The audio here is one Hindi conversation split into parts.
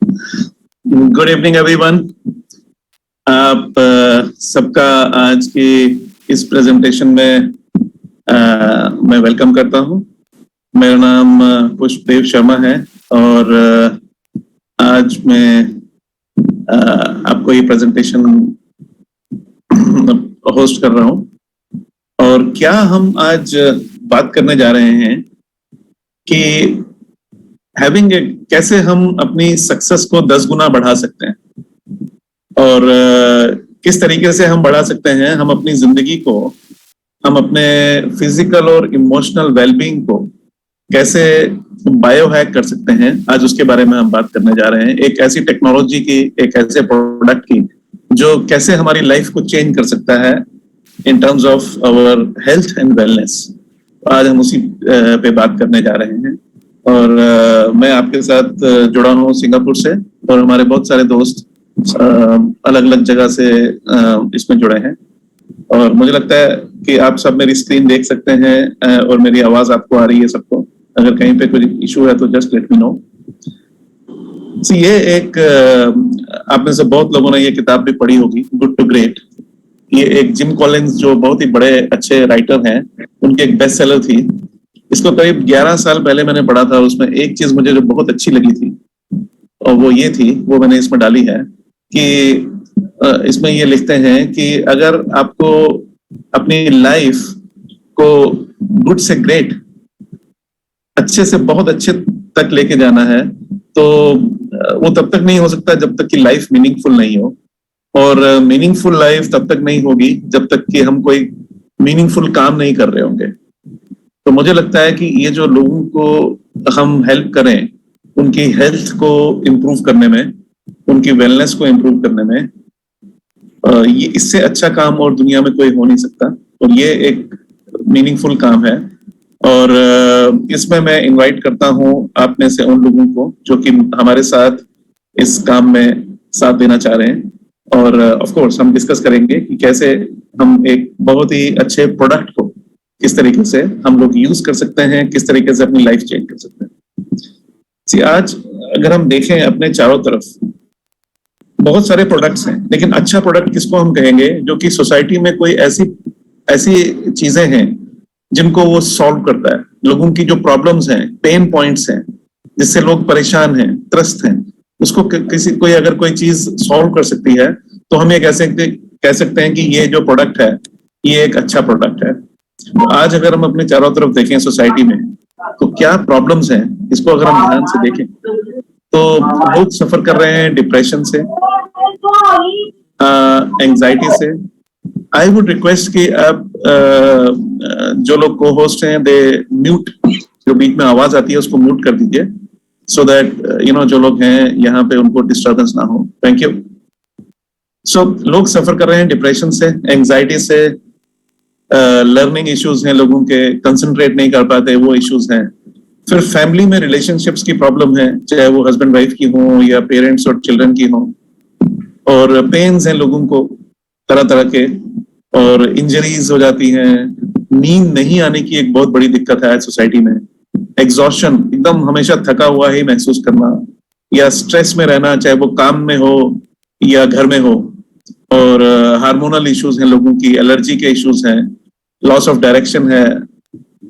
Good evening everyone. आप सबका आज की इस प्रेजेंटेशन में मैं वेलकम करता हूं। मेरा नाम पुष्पदेव शर्मा है और आज मैं आपको ये प्रेजेंटेशन होस्ट कर रहा हूं। और क्या हम आज बात करने जा रहे हैं कि कैसे हम अपनी सक्सेस को 10 गुना बढ़ा सकते हैं और किस तरीके से हम बढ़ा सकते हैं। हम अपनी जिंदगी को, हम अपने फिजिकल और इमोशनल वेलबींग को कैसे बायो हैक कर सकते हैं, आज उसके बारे में हम बात करने जा रहे हैं। एक ऐसी टेक्नोलॉजी की, एक ऐसे प्रोडक्ट की जो कैसे हमारी लाइफ को चेंज कर सकता है in terms of our health and wellness. आज हम उसी पे बात करने जा रहे हैं और मैं आपके साथ जुड़ा हूँ सिंगापुर से और हमारे बहुत सारे दोस्त अलग अलग जगह से इसमें जुड़े हैं। और मुझे लगता है कि आप सब मेरी स्क्रीन देख सकते हैं और मेरी आवाज आपको आ रही है सबको। अगर कहीं पे कोई इशू है तो जस्ट लेट मी नो। ये एक आप में से बहुत लोगों ने ये किताब भी पढ़ी होगी, गुड टू ग्रेट। ये एक जिम कॉलिंस जो बहुत ही बड़े अच्छे राइटर हैं, उनकी एक बेस्ट सेलर थी। इसको करीब 11 साल पहले मैंने पढ़ा था। उसमें एक चीज मुझे जो बहुत अच्छी लगी थी और वो ये थी, वो मैंने इसमें डाली है कि इसमें ये लिखते हैं कि अगर आपको अपनी लाइफ को गुड से ग्रेट, अच्छे से बहुत अच्छे तक लेके जाना है तो वो तब तक नहीं हो सकता जब तक कि लाइफ मीनिंगफुल नहीं हो। और मीनिंगफुल लाइफ तब तक नहीं होगी जब तक कि हम कोई मीनिंगफुल काम नहीं कर रहे होंगे। तो मुझे लगता है कि ये जो लोगों को हम हेल्प करें, उनकी हेल्थ को इम्प्रूव करने में, उनकी वेलनेस को इम्प्रूव करने में, ये इससे अच्छा काम और दुनिया में कोई हो नहीं सकता। और ये एक मीनिंगफुल काम है और इसमें मैं इनवाइट करता हूँ आप में से उन लोगों को जो कि हमारे साथ इस काम में साथ देना चाह रहे हैं। और ऑफ कोर्स हम डिस्कस करेंगे कि कैसे हम एक बहुत ही अच्छे प्रोडक्ट को किस तरीके से हम लोग यूज कर सकते हैं, किस तरीके से अपनी लाइफ चेंज कर सकते हैं। आज अगर हम देखें अपने चारों तरफ बहुत सारे प्रोडक्ट्स हैं, लेकिन अच्छा प्रोडक्ट किसको हम कहेंगे जो कि सोसाइटी में कोई ऐसी चीजें हैं जिनको वो सॉल्व करता है। लोगों की जो प्रॉब्लम्स हैं, पेन पॉइंट्स हैं, जिससे लोग परेशान हैं, त्रस्त हैं, उसको कोई अगर कोई चीज सॉल्व कर सकती है तो हम ये कह सकते हैं कि ये जो प्रोडक्ट है ये एक अच्छा प्रोडक्ट है। तो आज अगर हम अपने चारों तरफ देखें सोसाइटी में तो क्या प्रॉब्लम्स हैं, इसको अगर हम ध्यान से देखें तो लोग सफर कर रहे हैं डिप्रेशन से, एंजाइटी से। आई वुड रिक्वेस्ट कि आप जो लोग को होस्ट हैं दे म्यूट, जो बीच में आवाज आती है उसको म्यूट कर दीजिए सो दैट जो लोग हैं यहाँ पे उनको डिस्टर्बेंस ना हो। Thank you. सो लोग सफर कर रहे हैं डिप्रेशन से, एंजाइटी से, लर्निंग इश्यूज हैं, लोगों के कंसंट्रेट नहीं कर पाते, वो इश्यूज हैं। फिर फैमिली में रिलेशनशिप्स की प्रॉब्लम है, चाहे वो हस्बैंड वाइफ की हो या पेरेंट्स और चिल्ड्रन की हो। और पेन्स हैं लोगों को तरह तरह के, और इंजरीज हो जाती हैं। नींद नहीं आने की एक बहुत बड़ी दिक्कत है सोसाइटी में। एग्जॉशन, एकदम हमेशा थका हुआ ही महसूस करना या स्ट्रेस में रहना, चाहे वो काम में हो या घर में हो। और हार्मोनल इश्यूज हैं लोगों की, एलर्जी के इश्यूज हैं, लॉस ऑफ डायरेक्शन है,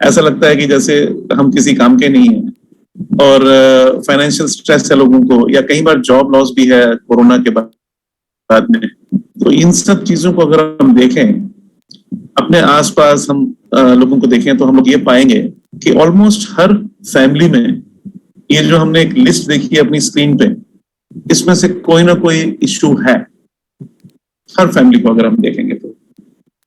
ऐसा लगता है कि जैसे हम किसी काम के नहीं हैं। और फाइनेंशियल स्ट्रेस है लोगों को, या कई बार जॉब लॉस भी है कोरोना के बाद में। तो इन सब चीजों को अगर हम देखें अपने आसपास, हम लोगों को देखें तो हम लोग ये पाएंगे कि ऑलमोस्ट हर फैमिली में, ये जो हमने एक लिस्ट देखी है अपनी स्क्रीन पे, इसमें से कोई ना कोई इश्यू है हर फैमिली को अगर हम देखेंगे तो।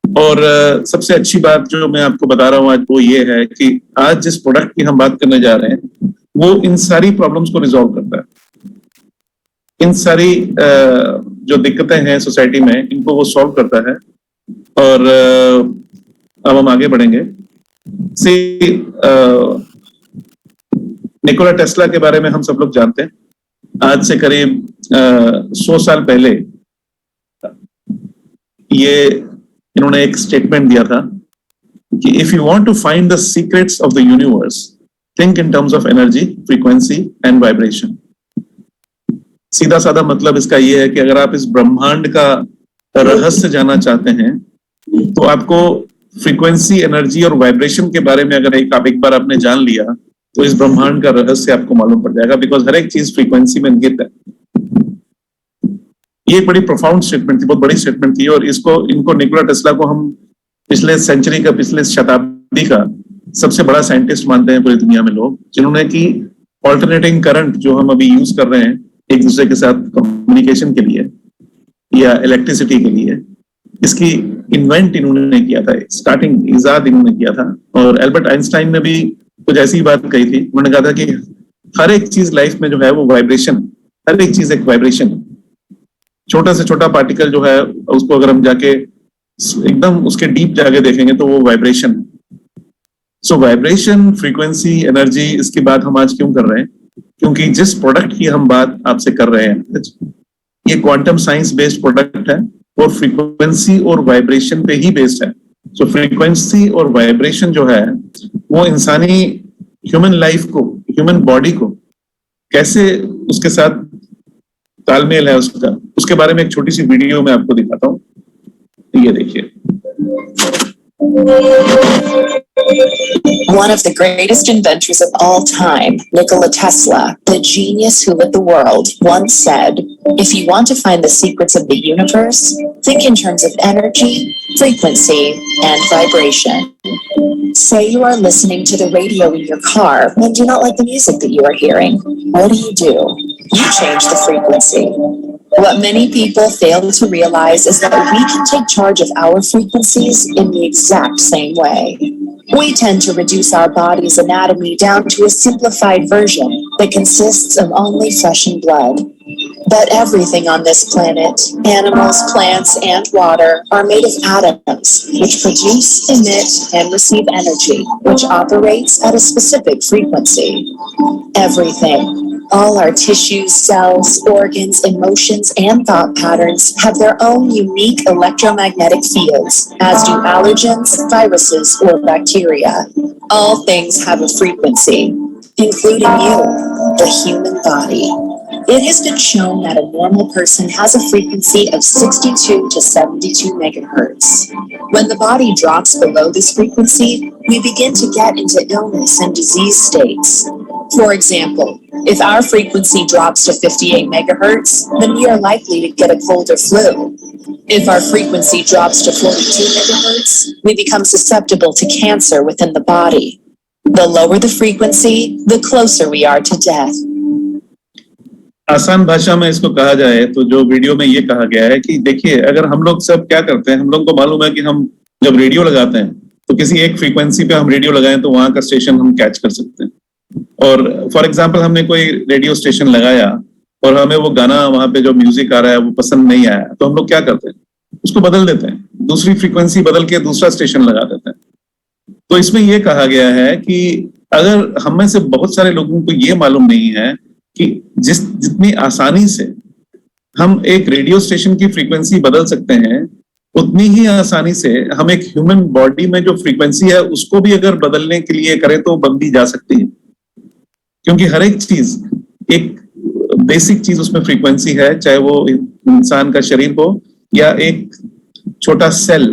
और सबसे अच्छी बात जो मैं आपको बता रहा हूँ आज वो ये है कि आज जिस प्रोडक्ट की हम बात करने जा रहे हैं वो इन सारी प्रॉब्लम्स को रिजॉल्व करता है। इन सारी जो दिक्कतें हैं सोसाइटी में, इनको वो सॉल्व करता है। और अब हम आगे बढ़ेंगे। निकोला टेस्ला के बारे में हम सब लोग जानते हैं। आज से करीब 100 साल पहले ये इन्होंने एक स्टेटमेंट दिया था कि if you want to find the secrets of the universe, think in terms of energy, frequency and vibration. सीधा साधा मतलब इसका ये है कि अगर आप इस ब्रह्मांड का रहस्य जानना चाहते हैं तो आपको फ्रीक्वेंसी, एनर्जी और वाइब्रेशन के बारे में अगर आप एक बार आपने जान लिया तो इस ब्रह्मांड का रहस्य आपको मालूम पड़ जाएगा, बिकॉज हर एक चीज फ्रीक्वेंसी में निहित है। ये एक बड़ी प्रोफाउंड स्टेटमेंट थी, बहुत बड़ी स्टेटमेंट थी, और इनको निकोला टेस्ला को हम पिछले सेंचुरी का, पिछले शताब्दी का सबसे बड़ा साइंटिस्ट मानते हैं पूरी दुनिया में लोग, जिन्होंने कि ऑल्टरनेटिंग करंट जो हम अभी यूज कर रहे हैं एक दूसरे के साथ कम्युनिकेशन के लिए या इलेक्ट्रिसिटी के लिए, इसकी इन्वेंट इन्होंने किया था, स्टार्टिंग इजाद इन्होंने किया था। और एल्बर्ट आइंस्टाइन ने भी कुछ ऐसी बात कही थी, उन्होंने कहा था कि हर एक चीज लाइफ में जो है वो वाइब्रेशन, हर एक चीज एक वाइब्रेशन, छोटा से छोटा पार्टिकल जो है उसको अगर हम जाके एकदम उसके डीप जाके देखेंगे तो वो वाइब्रेशन। सो वाइब्रेशन, फ्रीक्वेंसी, एनर्जी, इसकी बात हम आज क्यों कर रहे हैं? क्योंकि जिस प्रोडक्ट की हम बात आपसे कर रहे हैं ये क्वांटम साइंस बेस्ड प्रोडक्ट है और फ्रीक्वेंसी और वाइब्रेशन पे ही बेस्ड है। सो फ्रीक्वेंसी और वाइब्रेशन जो है वो इंसानी ह्यूमन लाइफ को, ह्यूमन बॉडी को कैसे उसके साथ तालमेल है उसके बारे में एक छोटी सी वीडियो मैं आपको दिखाता हूँ। ये देखिए। One of the greatest inventors of all time, Nikola Tesla, the genius who lit the world, once said, "If you want to find the secrets of the universe, think in terms of energy, frequency, and vibration." Say you are listening to the radio in your car and do not like the music that you are hearing. What do? You change the frequency. What many people fail to realize is that we can take charge of our frequencies in the exact same way. We tend to reduce our body's anatomy down to a simplified version that consists of only flesh and blood. But everything on this planet, animals, plants, and water, are made of atoms, which produce, emit, and receive energy, which operates at a specific frequency. Everything. All our tissues, cells, organs, emotions, and thought patterns have their own unique electromagnetic fields, as do allergens, viruses, or bacteria. All things have a frequency, including you, the human body. It has been shown that a normal person has a frequency of 62 to 72 megahertz. When the body drops below this frequency, we begin to get into illness and disease states. For example, if our frequency drops to 58 megahertz, then we are likely to get a cold or flu. If our frequency drops to 42 megahertz, we become susceptible to cancer within the body. The lower the frequency, the closer we are to death. आसान भाषा में इसको कहा जाए तो जो वीडियो में ये कहा गया है कि देखिए, अगर हम लोग सब क्या करते हैं, हम लोग को मालूम है कि हम जब रेडियो लगाते हैं तो किसी एक फ्रीक्वेंसी पे हम रेडियो लगाएं तो वहां का स्टेशन हम कैच कर सकते हैं। और फॉर एग्जांपल हमने कोई रेडियो स्टेशन लगाया और हमें वो गाना, वहां पे जो म्यूजिक आ रहा है वो पसंद नहीं आया, तो हम लोग क्या करते हैं, उसको बदल देते हैं, दूसरी फ्रीक्वेंसी बदल के दूसरा स्टेशन लगा देते हैं। तो इसमें यह कहा गया है कि अगर हम में से बहुत सारे लोगों को ये मालूम नहीं है कि जितनी आसानी से हम एक रेडियो स्टेशन की फ्रीक्वेंसी बदल सकते हैं, उतनी ही आसानी से हम एक ह्यूमन बॉडी में जो फ्रीक्वेंसी है उसको भी अगर बदलने के लिए करें तो बदली जा सकती है। क्योंकि हर एक चीज, एक बेसिक चीज उसमें फ्रीक्वेंसी है, चाहे वो इंसान का शरीर हो या एक छोटा सेल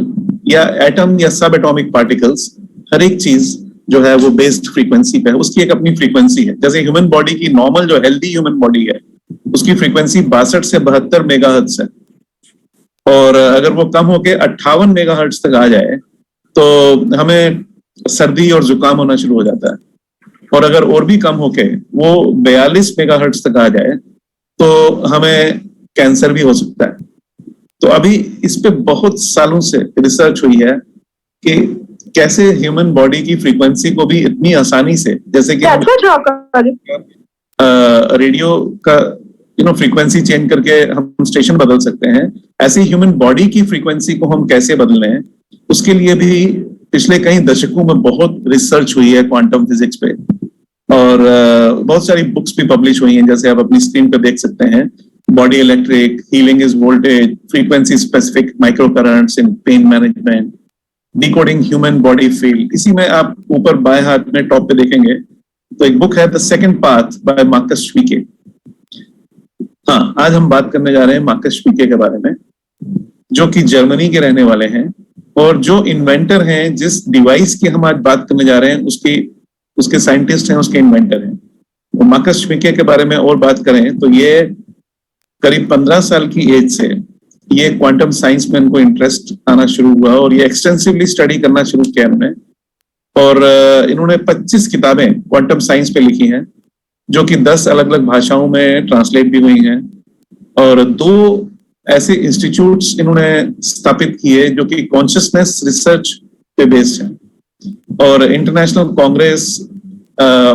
या एटम या सब एटॉमिक पार्टिकल्स, हर एक चीज जो है वो बेस्ड फ्रीक्वेंसी पे है, उसकी एक अपनी फ्रीक्वेंसी है। जैसे ह्यूमन बॉडी की नॉर्मल जो हेल्दी ह्यूमन बॉडी है उसकी फ्रीक्वेंसी 62 से 72 मेगाहर्ट्ज है, और अगर वो कम होके 58 मेगाहर्ट्ज तक आ जाए तो हमें सर्दी और जुकाम होना शुरू हो जाता है, और अगर और भी कम होके वो 42 मेगाहर्ट्ज तक आ जाए तो हमें कैंसर भी हो सकता है। तो अभी इस पे बहुत सालों से रिसर्च हुई है कि कैसे ह्यूमन बॉडी की फ्रीक्वेंसी को भी इतनी आसानी से, जैसे कि रेडियो का फ्रीक्वेंसी चेंज करके हम स्टेशन बदल सकते हैं, ऐसे ह्यूमन बॉडी की फ्रीक्वेंसी को हम कैसे बदलें, उसके लिए भी पिछले कई दशकों में बहुत रिसर्च हुई है क्वांटम फिजिक्स पे, और बहुत सारी बुक्स भी पब्लिश हुई हैं, जैसे आप अपनी स्क्रीन पे देख सकते हैं, body electric, healing is voltage, frequency specific micro currents in pain management, decoding human body field. इसी में आप ऊपर बाएं हाथ में टॉप पे देखेंगे तो एक बुक है the second path by Marcus Tweeke. हाँ, आज हम बात करने जा रहे हैं मार्कस श्मिके के बारे में, जो कि जर्मनी के रहने वाले हैं और जो इन्वेंटर हैं, जिस डिवाइस की हम आज बात करने जा रहे हैं उसके साइंटिस्ट हैं, उसके इन्वेंटर हैं। तो मार्कस श्मिके के बारे में और बात करें तो ये करीब 15 साल की एज से ये क्वांटम साइंस में इनको इंटरेस्ट आना शुरू हुआ और ये एक्सटेंसिवली स्टडी करना शुरू किया इन्होंने। और इन्होंने 25 किताबें क्वांटम साइंस पे लिखी हैं, जो कि 10 अलग अलग भाषाओं में ट्रांसलेट भी हुई हैं। और 2 ऐसे इंस्टीट्यूट्स इन्होंने स्थापित किए जो कि कॉन्शियसनेस रिसर्च पे बेस्ड हैं। और international Congress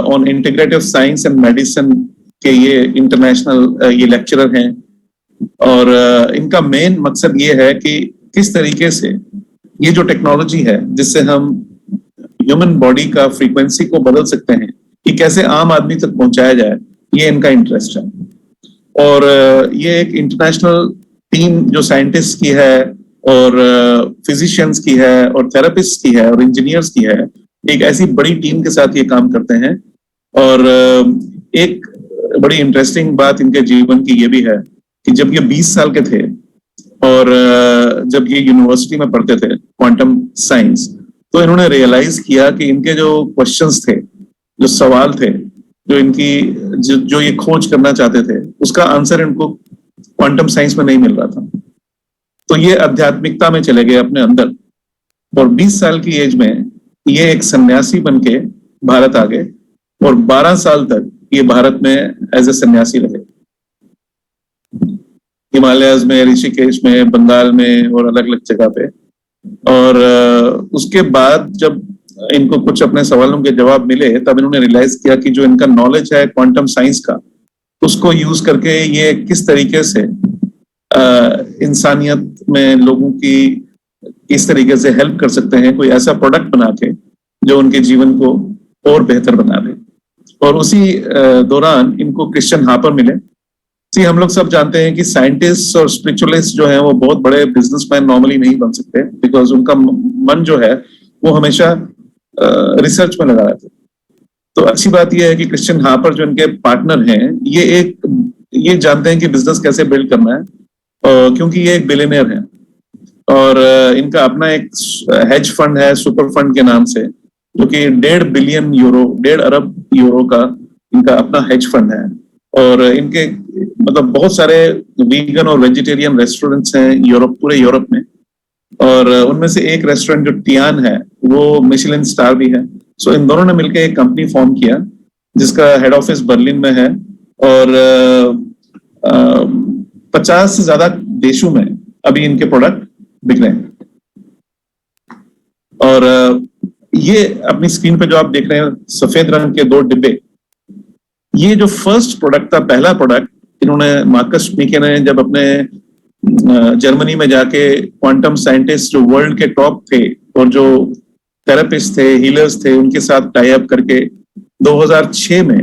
on integrative science and medicine के ये इंटरनेशनल ये लेक्चरर हैं। और इनका मेन मकसद ये है कि किस तरीके से ये जो टेक्नोलॉजी है जिससे हम ह्यूमन बॉडी का फ्रीक्वेंसी को बदल सकते हैं, कि कैसे आम आदमी तक पहुंचाया जाए, ये इनका इंटरेस्ट है। और ये एक इंटरनेशनल टीम जो साइंटिस्ट की है और फिजिशियंस की है और थेरेपिस्ट की है और इंजीनियर्स की है, एक ऐसी बड़ी टीम के साथ ये काम करते हैं। और एक बड़ी इंटरेस्टिंग बात इनके जीवन की ये भी है कि जब ये 20 साल के थे और जब ये यूनिवर्सिटी में पढ़ते थे क्वांटम साइंस, तो इन्होंने रियलाइज किया कि इनके जो क्वेश्चंस थे, जो सवाल थे, जो ये खोज करना चाहते थे, उसका आंसर इनको क्वांटम साइंस में नहीं मिल रहा था। तो ये आध्यात्मिकता में चले गए अपने अंदर और 20 साल की एज में ये एक सन्यासी बनके भारत आ गए और 12 साल तक ये भारत में एज ए सन्यासी रहे, हिमालयस में, ऋषिकेश में, बंगाल में और अलग अलग जगह पे। और उसके बाद जब इनको कुछ अपने सवालों के जवाब मिले, तब इन्होंने रियलाइज किया कि जो इनका नॉलेज है क्वांटम साइंस का, उसको यूज करके ये किस तरीके से इंसानियत में लोगों की किस तरीके से हेल्प कर सकते हैं, कोई ऐसा प्रोडक्ट बना के जो उनके जीवन को और बेहतर बना दे। और उसी दौरान इनको क्रिश्चियन हापर मिले। हम लोग सब जानते हैं कि साइंटिस्ट और स्पिरिचुअलिस्ट जो हैं वो बहुत बड़े बिजनेसमैन नॉर्मली नहीं बन सकते, बिकॉज उनका मन जो है वो हमेशा रिसर्च में लगा रहता है। तो अच्छी बात यह है कि क्रिश्चियन हापर जो इनके पार्टनर हैं, ये जानते हैं कि बिजनेस कैसे बिल्ड करना है, क्योंकि ये एक बिलियनियर है। और इनका अपना एक हेज फंड है सुपर फंड के नाम से, जो कि 1.5 बिलियन यूरो, 1.5 अरब यूरो का इनका अपना हेज फंड है। और इनके मतलब बहुत सारे वीगन और वेजिटेरियन रेस्टोरेंट्स हैं पूरे यूरोप में। और उनमें से एक रेस्टोरेंट जो टियान है वो मिशेलिन स्टार भी है। सो इन दोनों ने मिलकर एक कंपनी फॉर्म किया जिसका हेड ऑफिस बर्लिन में है। और 50 से ज्यादा देशों में अभी इनके प्रोडक्ट बिक रहे हैं। और ये अपनी स्क्रीन पे जो आप देख रहे हैं सफेद रंग के 2 डिब्बे, ये जो फर्स्ट प्रोडक्ट था, पहला प्रोडक्ट इन्होंने मार्कस श्मिके ने जब अपने जर्मनी में जाके क्वांटम साइंटिस्ट जो वर्ल्ड के टॉप थे और जो थेरेपिस्ट थे, हीलर्स थे, उनके साथ टाई अप करके 2006 में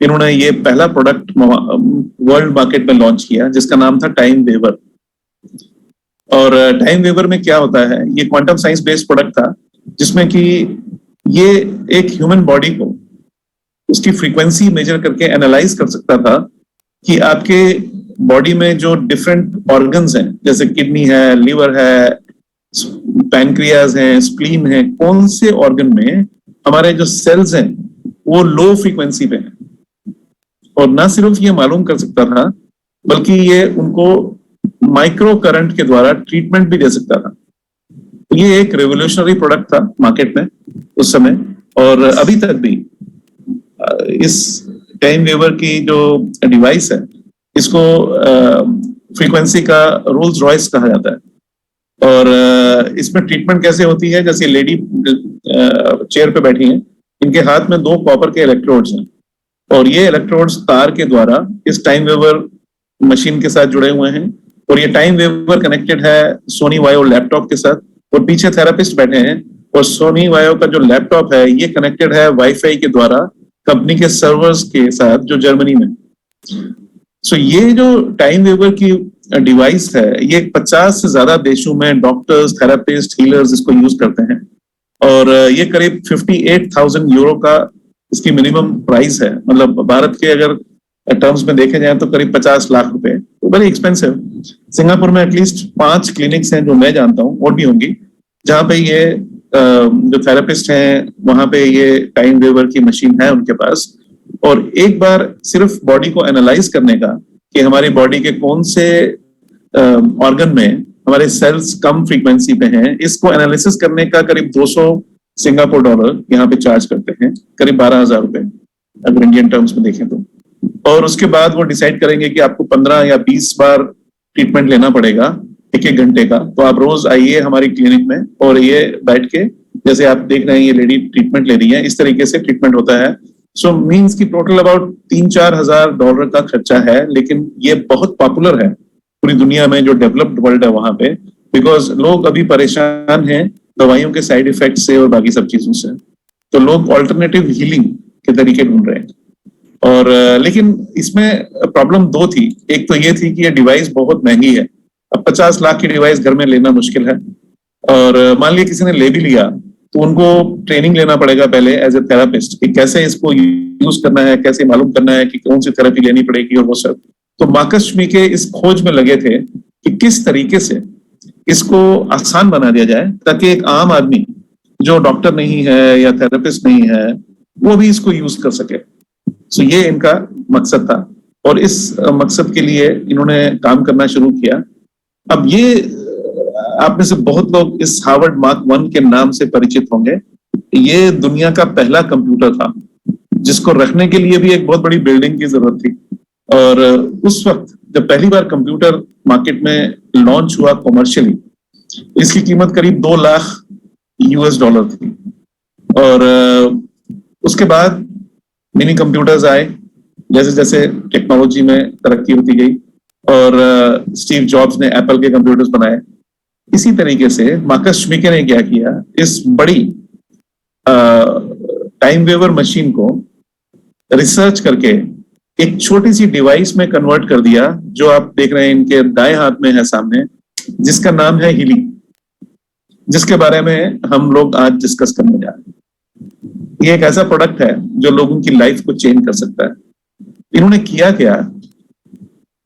इन्होंने ये पहला प्रोडक्ट वर्ल्ड मार्केट में लॉन्च किया, जिसका नाम था टाइम वेवर। और टाइम वेवर में क्या होता है, ये क्वांटम साइंस बेस्ड प्रोडक्ट था जिसमें कि ये एक ह्यूमन बॉडी को उसकी फ्रीक्वेंसी मेजर करके एनालाइज कर सकता था कि आपके बॉडी में जो डिफरेंट ऑर्गन्स हैं, जैसे किडनी है, लिवर है, पैनक्रियाज है, स्प्लीन है, कौन से ऑर्गन में हमारे जो सेल्स हैं वो लो फ्रीक्वेंसी पे हैं। और ना सिर्फ ये मालूम कर सकता था, बल्कि ये उनको माइक्रो करंट के द्वारा ट्रीटमेंट भी दे सकता था। तो ये एक रेवोल्यूशनरी प्रोडक्ट था मार्केट में उस समय। और अभी तक भी इस टाइम वेवर की जो डिवाइस है, इसको फ्रीक्वेंसी का रोल्स रॉयस कहा जाता है। और इसमें ट्रीटमेंट कैसे होती है, जैसे लेडी चेयर पे बैठी हैं, इनके हाथ में 2 कॉपर के इलेक्ट्रोड्स हैं और ये इलेक्ट्रोड्स तार के द्वारा इस टाइम वेवर मशीन के साथ जुड़े हुए हैं। और ये टाइम वेवर कनेक्टेड है सोनी वायो लैपटॉप के साथ और पीछे थेरेपिस्ट बैठे हैं। और सोनी वायो का जो लैपटॉप है ये कनेक्टेड है वाईफाई के द्वारा कंपनी के सर्वर्स के साथ जो जर्मनी में। सो ये जो टाइम वेवर की डिवाइस है, ये 50 से ज्यादा देशों में डॉक्टर्स, थेरेपिस्ट, हीलर्स इसको यूज करते हैं। और ये करीब 58,000 यूरो का इसकी मिनिमम प्राइस है। मतलब भारत के अगर टर्म्स में देखे जाए तो करीब 50 लाख रुपए, तो वेरी एक्सपेंसिव। सिंगापुर में एटलीस्ट 5 क्लिनिक्स हैं जो मैं जानता हूँ, और भी होंगी, जहाँ पे ये जो थेरेपिस्ट हैं वहां पे ये टाइम वेवर की मशीन है उनके पास, और एक बार सिर्फ बॉडी को एनालाइज करने का कि हमारी बॉडी के कौन से ऑर्गन में हमारे सेल्स कम फ्रीक्वेंसी पे हैं, इसको एनालिसिस करने का करीब 200 सिंगापुर डॉलर यहाँ पे चार्ज करते हैं, करीब 12,000 रुपए अगर इंडियन टर्म्स में देखें तो। और उसके बाद वो डिसाइड करेंगे कि आपको 15 या 20 बार ट्रीटमेंट लेना पड़ेगा 1-1 घंटे का, तो आप रोज आइए हमारी क्लिनिक में और ये बैठ के, जैसे आप देख रहे हैं ये लेडी ट्रीटमेंट ले रही है, इस तरीके से ट्रीटमेंट होता है। सो मीन्स की टोटल अबाउट 3-4 हजार डॉलर का खर्चा है, लेकिन ये बहुत पॉपुलर है पूरी दुनिया में, जो डेवलप्ड वर्ल्ड है वहां पे, बिकॉज लोग अभी परेशान हैं दवाइयों के साइड इफेक्ट से और बाकी सब चीजों से, तो लोग ऑल्टरनेटिव हीलिंग के तरीके ढूंढ रहे हैं। और लेकिन इसमें प्रॉब्लम 2 थी। एक तो ये थी कि ये डिवाइस बहुत महंगी है, अब 50 लाख की डिवाइस घर में लेना मुश्किल है, और मान लिया किसी ने ले भी लिया तो उनको ट्रेनिंग लेना पड़ेगा पहले एज ए थेरापिस्ट कि कैसे इसको यूज करना है, कैसे मालूम करना है कि कौन सी थेरेपी लेनी पड़ेगी और वो सब। तो मार्कस श्मिके इस खोज में लगे थे कि किस तरीके से इसको आसान बना दिया जाए ताकि एक आम आदमी जो डॉक्टर नहीं है या थेरेपिस्ट नहीं है वो भी इसको यूज कर सके। सो ये इनका मकसद था, और इस मकसद के लिए इन्होंने काम करना शुरू किया। अब ये आप में से बहुत लोग इस हार्वर्ड मार्क 1 के नाम से परिचित होंगे। ये दुनिया का पहला कंप्यूटर था जिसको रखने के लिए भी एक बहुत बड़ी बिल्डिंग की जरूरत थी, और उस वक्त जब पहली बार कंप्यूटर मार्केट में लॉन्च हुआ कॉमर्शियली, इसकी कीमत करीब 2 लाख US डॉलर थी। और उसके बाद मिनी कंप्यूटर्स आए, जैसे जैसे टेक्नोलॉजी में तरक्की होती गई, और स्टीव जॉब्स ने एप्पल के कंप्यूटर्स बनाए। इसी तरीके से मार्कस श्मिके ने क्या किया, इस बड़ी टाइम वेवर मशीन को रिसर्च करके एक छोटी सी डिवाइस में कन्वर्ट कर दिया, जो आप देख रहे हैं इनके दाएं हाथ में है सामने, जिसका नाम है हीली, जिसके बारे में हम लोग आज डिस्कस करने जा रहे हैं। ये एक ऐसा प्रोडक्ट है जो लोगों की लाइफ को चेंज कर सकता है। इन्होंने किया क्या,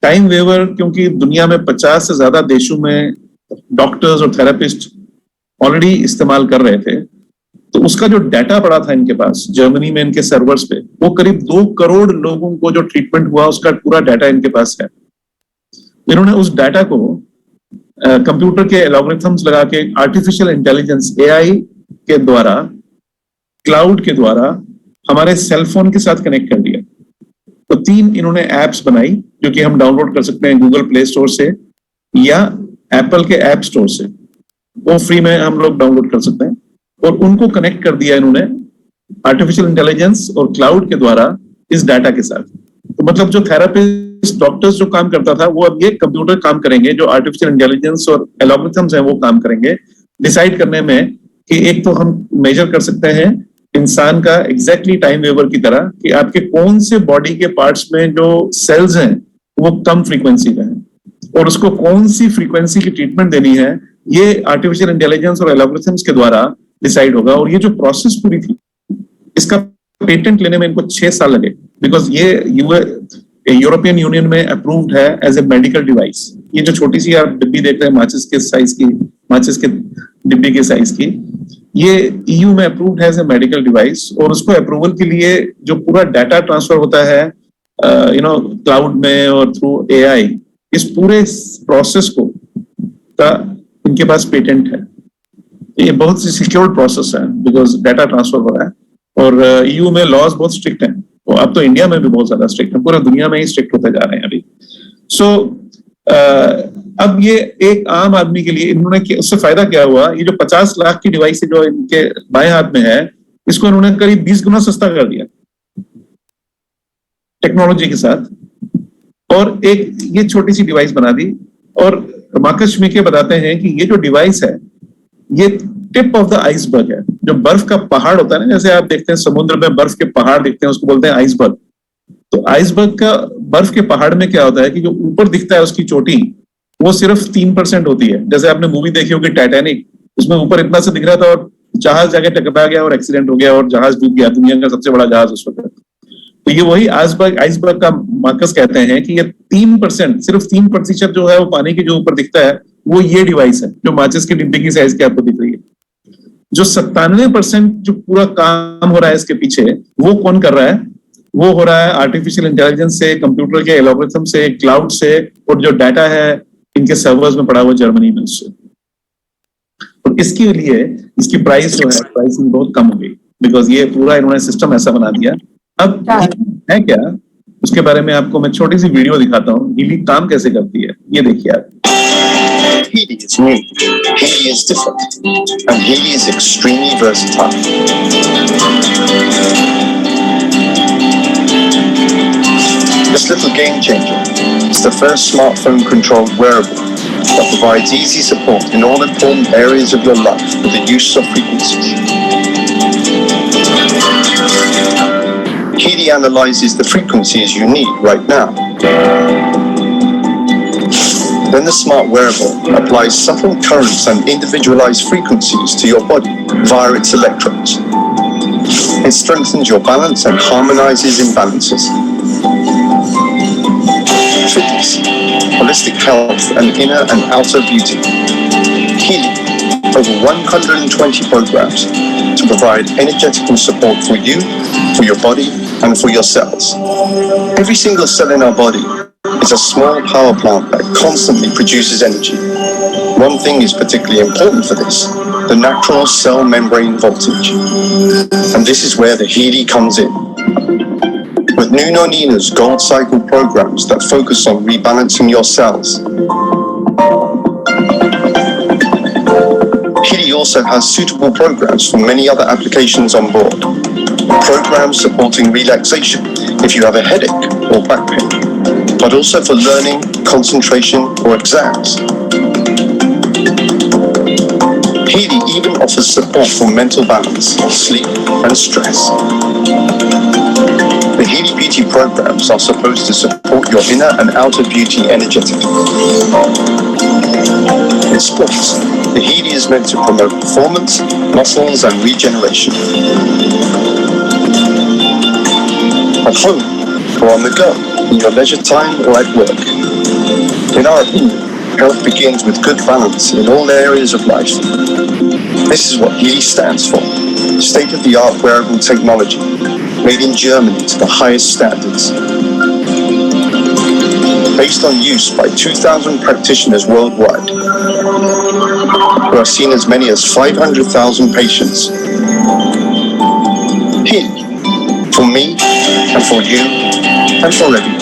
टाइम वेवर क्योंकि दुनिया में 50 से ज्यादा देशों में डॉक्टर्स और थेरेपिस्ट ऑलरेडी इस्तेमाल कर रहे थे, तो उसका जो डाटा पड़ा था इनके पास जर्मनी में इनके सर्वर्स पे, वो करीब 2 करोड़ लोगों को जो ट्रीटमेंट हुआ उसका पूरा डाटा इनके पास है। इन्होंने उस डाटा को कंप्यूटर के एल्गोरिथम्स लगा के आर्टिफिशियल इंटेलिजेंस AI के द्वारा, क्लाउड के द्वारा हमारे सेलफोन के साथ कनेक्ट कर दिया। तो 3 इन्होंने एप्स बनाई जो कि हम डाउनलोड कर सकते हैं गूगल प्ले स्टोर से या एप्पल के ऐप स्टोर से, वो फ्री में हम लोग डाउनलोड कर सकते हैं, और उनको कनेक्ट कर दिया इन्होंने आर्टिफिशियल इंटेलिजेंस और क्लाउड के द्वारा इस डाटा के साथ। तो मतलब जो थेरेपिस्ट डॉक्टर्स जो काम करता था वो अब ये कंप्यूटर काम करेंगे, जो आर्टिफिशियल इंटेलिजेंस और एल्गोरिथम्स हैं वो काम करेंगे डिसाइड करने में कि एक तो हम मेजर कर सकते हैं इंसान का एग्जैक्टली टाइम वेवर की तरह कि आपके कौन से बॉडी के पार्ट्स में जो सेल्स हैं वो कम फ्रीक्वेंसी पे हैं, और उसको कौन सी फ्रीक्वेंसी की ट्रीटमेंट देनी है, ये आर्टिफिशियल इंटेलिजेंस और एल्गोरिथम्स के द्वारा डिसाइड होगा। और ये जो प्रोसेस पूरी थी, इसका पेटेंट लेने में इनको 6 साल लगे, बिकॉज ये यूरोपियन यूनियन में अप्रूव्ड है एज ए मेडिकल डिवाइस। ये जो छोटी सी आप डिब्बी देख रहे हैं माचिस के साइज की, माचिस के डिब्बी के साइज की, ये EU में अप्रूव्ड है एज ए मेडिकल डिवाइस, और उसको अप्रूवल के लिए जो पूरा डाटा ट्रांसफर होता है क्लाउड में और थ्रू AI, इस पूरे प्रोसेस को का इनके पास पेटेंट है। ये बहुत सी सिक्योर्ड प्रोसेस है बिकॉज डाटा ट्रांसफर हो रहा है, और EU में लॉज बहुत स्ट्रिक्ट हैं, तो अब तो इंडिया में भी बहुत ज्यादा स्ट्रिक्ट है, पूरे दुनिया में ही स्ट्रिक्ट होते जा रहे हैं अभी। सो अब ये एक आम आदमी के लिए इन्होंने उससे फायदा क्या हुआ, ये जो 50 लाख की डिवाइस जो इनके बाएं हाथ में है, इसको इन्होंने करीब 20 गुना सस्ता कर दिया टेक्नोलॉजी के साथ, और एक ये छोटी सी डिवाइस बना दी। और मार्कस श्मिके बताते हैं कि ये जो डिवाइस है ये टिप ऑफ द आइसबर्ग है। जो बर्फ का पहाड़ होता है ना, जैसे आप देखते हैं समुद्र में बर्फ के पहाड़ दिखते हैं, उसको बोलते हैं आइसबर्ग। तो आइसबर्ग का बर्फ के पहाड़ में क्या होता है कि जो ऊपर दिखता है उसकी चोटी, वो सिर्फ 3% होती है। जैसे आपने मूवी देखी होगी टाइटैनिक, उसमें ऊपर इतना से दिख रहा था और जहाज जाके टकरा गया और एक्सीडेंट हो गया और जहाज डूब गया, दुनिया का सबसे बड़ा जहाज उस वक्त। तो ये वही आइसबर्ग का मार्कस कहते हैं कि ये 3%, सिर्फ 3% जो है वो पानी के जो ऊपर दिखता है, वो ये डिवाइस है जो माचिस की डिब्बे की साइज की आपको दिख रही है। जो 97% जो पूरा काम हो रहा है इसके पीछे, वो कौन कर रहा है? वो हो रहा है आर्टिफिशियल इंटेलिजेंस से, कंप्यूटर के एल्गोरिथम से, क्लाउड से, और जो डाटा है इनके सर्वर्स में पड़ा हुआ जर्मनी में उससे। और इसके लिए इसकी प्राइस जो है, प्राइसिंग बहुत कम हो गई, बिकॉज ये पूरा इन्होंने सिस्टम ऐसा बना दिया। अब है क्या, उसके बारे में आपको मैं छोटी सी वीडियो दिखाता हूँ, हीली काम कैसे करती है, ये देखिए आप। Healy is new, Healy is different, and Healy is extremely versatile. This little game changer is the first smartphone-controlled wearable that provides easy support in all important areas of your life with the use of frequencies. Healy analyzes the frequencies you need right now. Then the smart wearable applies subtle currents and individualized frequencies to your body via its electrodes. It strengthens your balance and harmonizes imbalances. Fitness, holistic health, and inner and outer beauty. Healy, over 120 programs to provide energetical support for you, for your body, and for your cells. Every single cell in our body is a small power plant that constantly produces energy. One thing is particularly important for this, the natural cell membrane voltage. And this is where the Healy comes in. With Nuno Nina's Gold Cycle programs that focus on rebalancing your cells. Healy also has suitable programs for many other applications on board. Programs supporting relaxation if you have a headache or back pain, but also for learning, concentration, or exams. Healy even offers support for mental balance, sleep, and stress. The Healy Beauty programs are supposed to support your inner and outer beauty energetically. In sports, the Healy is meant to promote performance, muscles, and regeneration. At home, or on the go, in your leisure time or at work. In our opinion, health begins with good balance in all areas of life. This is what Healy stands for, state-of-the-art wearable technology, made in Germany to the highest standards. Based on use by 2,000 practitioners worldwide, who have seen as many as 500,000 patients. Healy, for me, and for you, and for everyone.